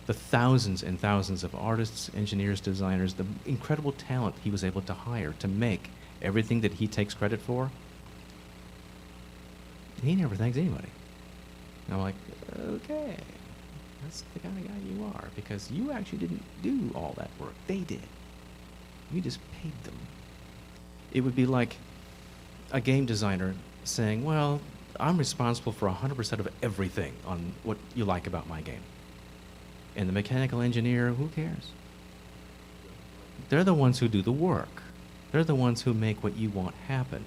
The thousands and thousands of artists, engineers, designers, the incredible talent he was able to hire to make everything that he takes credit for. He never thanks anybody. And I'm like, okay, that's the kind of guy you are, because you actually didn't do all that work. They did. You just paid them. It would be like a game designer saying, well, I'm responsible for 100% of everything on what you like about my game. And the mechanical engineer, who cares? They're the ones who do the work. They're the ones who make what you want happen.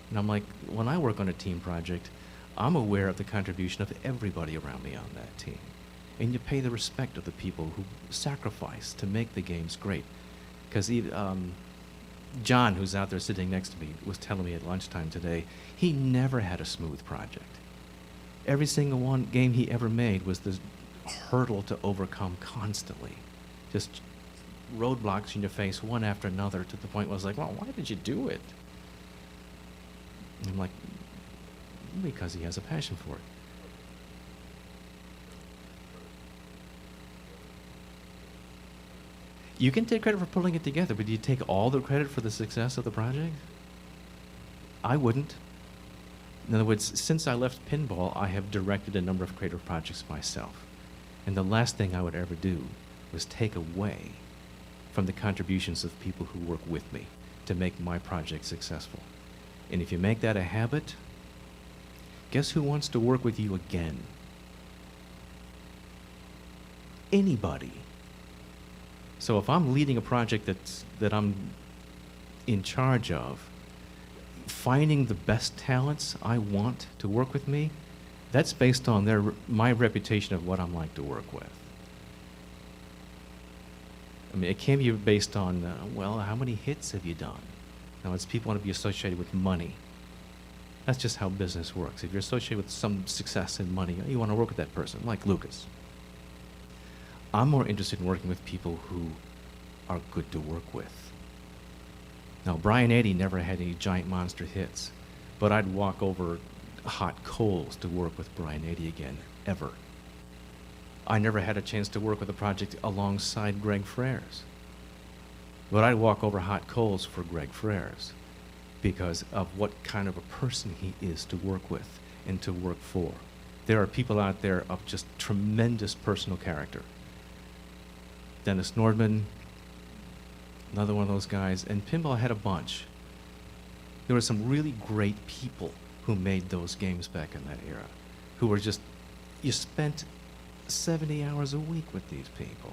And I'm like, when I work on a team project, I'm aware of the contribution of everybody around me on that team. And you pay the respect of the people who sacrifice to make the games great. Because John, who's out there sitting next to me, was telling me at lunchtime today, he never had a smooth project. Every single game he ever made was this hurdle to overcome constantly. Just roadblocks in your face, one after another, to the point where I was like, well, why did you do it? And I'm like, because he has a passion for it. You can take credit for pulling it together, but do you take all the credit for the success of the project? I wouldn't. In other words, since I left Pinball, I have directed a number of creative projects myself. And the last thing I would ever do was take away from the contributions of people who work with me to make my project successful. And if you make that a habit, guess who wants to work with you again? Anybody. So if I'm leading a project that I'm in charge of, finding the best talents I want to work with me, that's based on my reputation of what I'm like to work with. I mean, it can't be based on, well, how many hits have you done? No, it's people want to be associated with money. That's just how business works. If you're associated with some success and money, you want to work with that person, like Lucas. I'm more interested in working with people who are good to work with. Now, Brian Adie never had any giant monster hits, but I'd walk over hot coals to work with Brian Adie again, ever. I never had a chance to work with a project alongside Greg Frères, but I'd walk over hot coals for Greg Frères because of what kind of a person he is to work with and to work for. There are people out there of just tremendous personal character. Dennis Nordman, another one of those guys, and Pinball had a bunch. There were some really great people who made those games back in that era, who were just, you spent 70 hours a week with these people.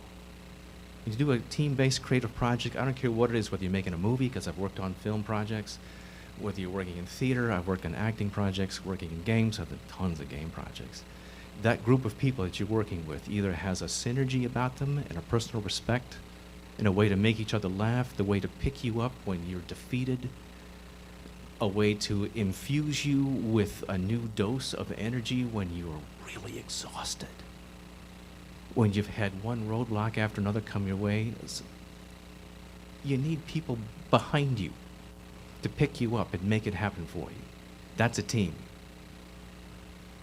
You do a team-based creative project, I don't care what it is, whether you're making a movie, because I've worked on film projects, whether you're working in theater, I've worked on acting projects, working in games, I've done tons of game projects. That group of people that you're working with either has a synergy about them and a personal respect, and a way to make each other laugh, the way to pick you up when you're defeated, a way to infuse you with a new dose of energy when you're really exhausted, when you've had one roadblock after another come your way. You need people behind you to pick you up and make it happen for you. That's a team.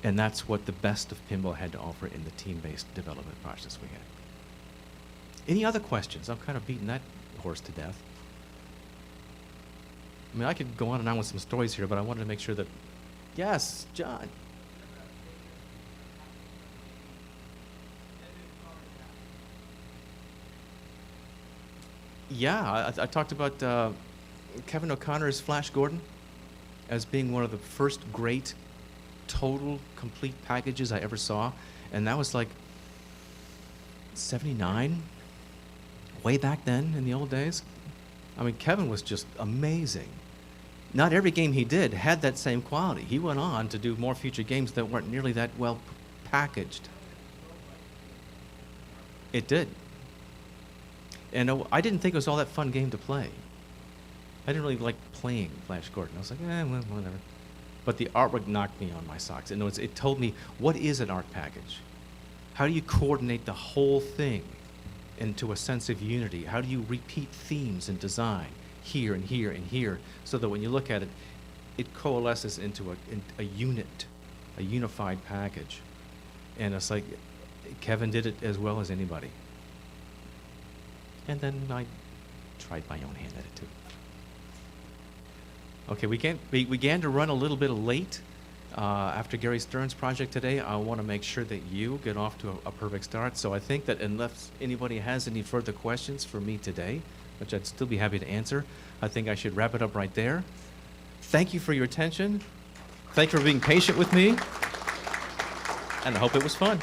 And that's what the best of Pinball had to offer in the team-based development process we had. Any other questions? I'm kind of beating that horse to death. I mean, I could go on and on with some stories here, but I wanted to make sure that... Yes, John. Yeah, I talked about Kevin O'Connor's Flash Gordon as being one of the first great total complete packages I ever saw, and that was like 79, way back then in the old days. I mean, Kevin was just amazing. Not every game he did had that same quality. He went on to do more future games that weren't nearly that well packaged. It did. And I didn't think it was all that fun game to play. I didn't really like playing Flash Gordon. I was like, well, whatever. But the artwork knocked me on my socks. In other words, it told me, what is an art package? How do you coordinate the whole thing into a sense of unity? How do you repeat themes and design here and here and here, so that when you look at it, it coalesces into a unit, a unified package? And it's like, Kevin did it as well as anybody. And then I tried my own hand at it too. Okay, we began to run a little bit late after Gary Stern's project today. I want to make sure that you get off to a perfect start. So I think that unless anybody has any further questions for me today, which I'd still be happy to answer, I think I should wrap it up right there. Thank you for your attention. Thank you for being patient with me. And I hope it was fun.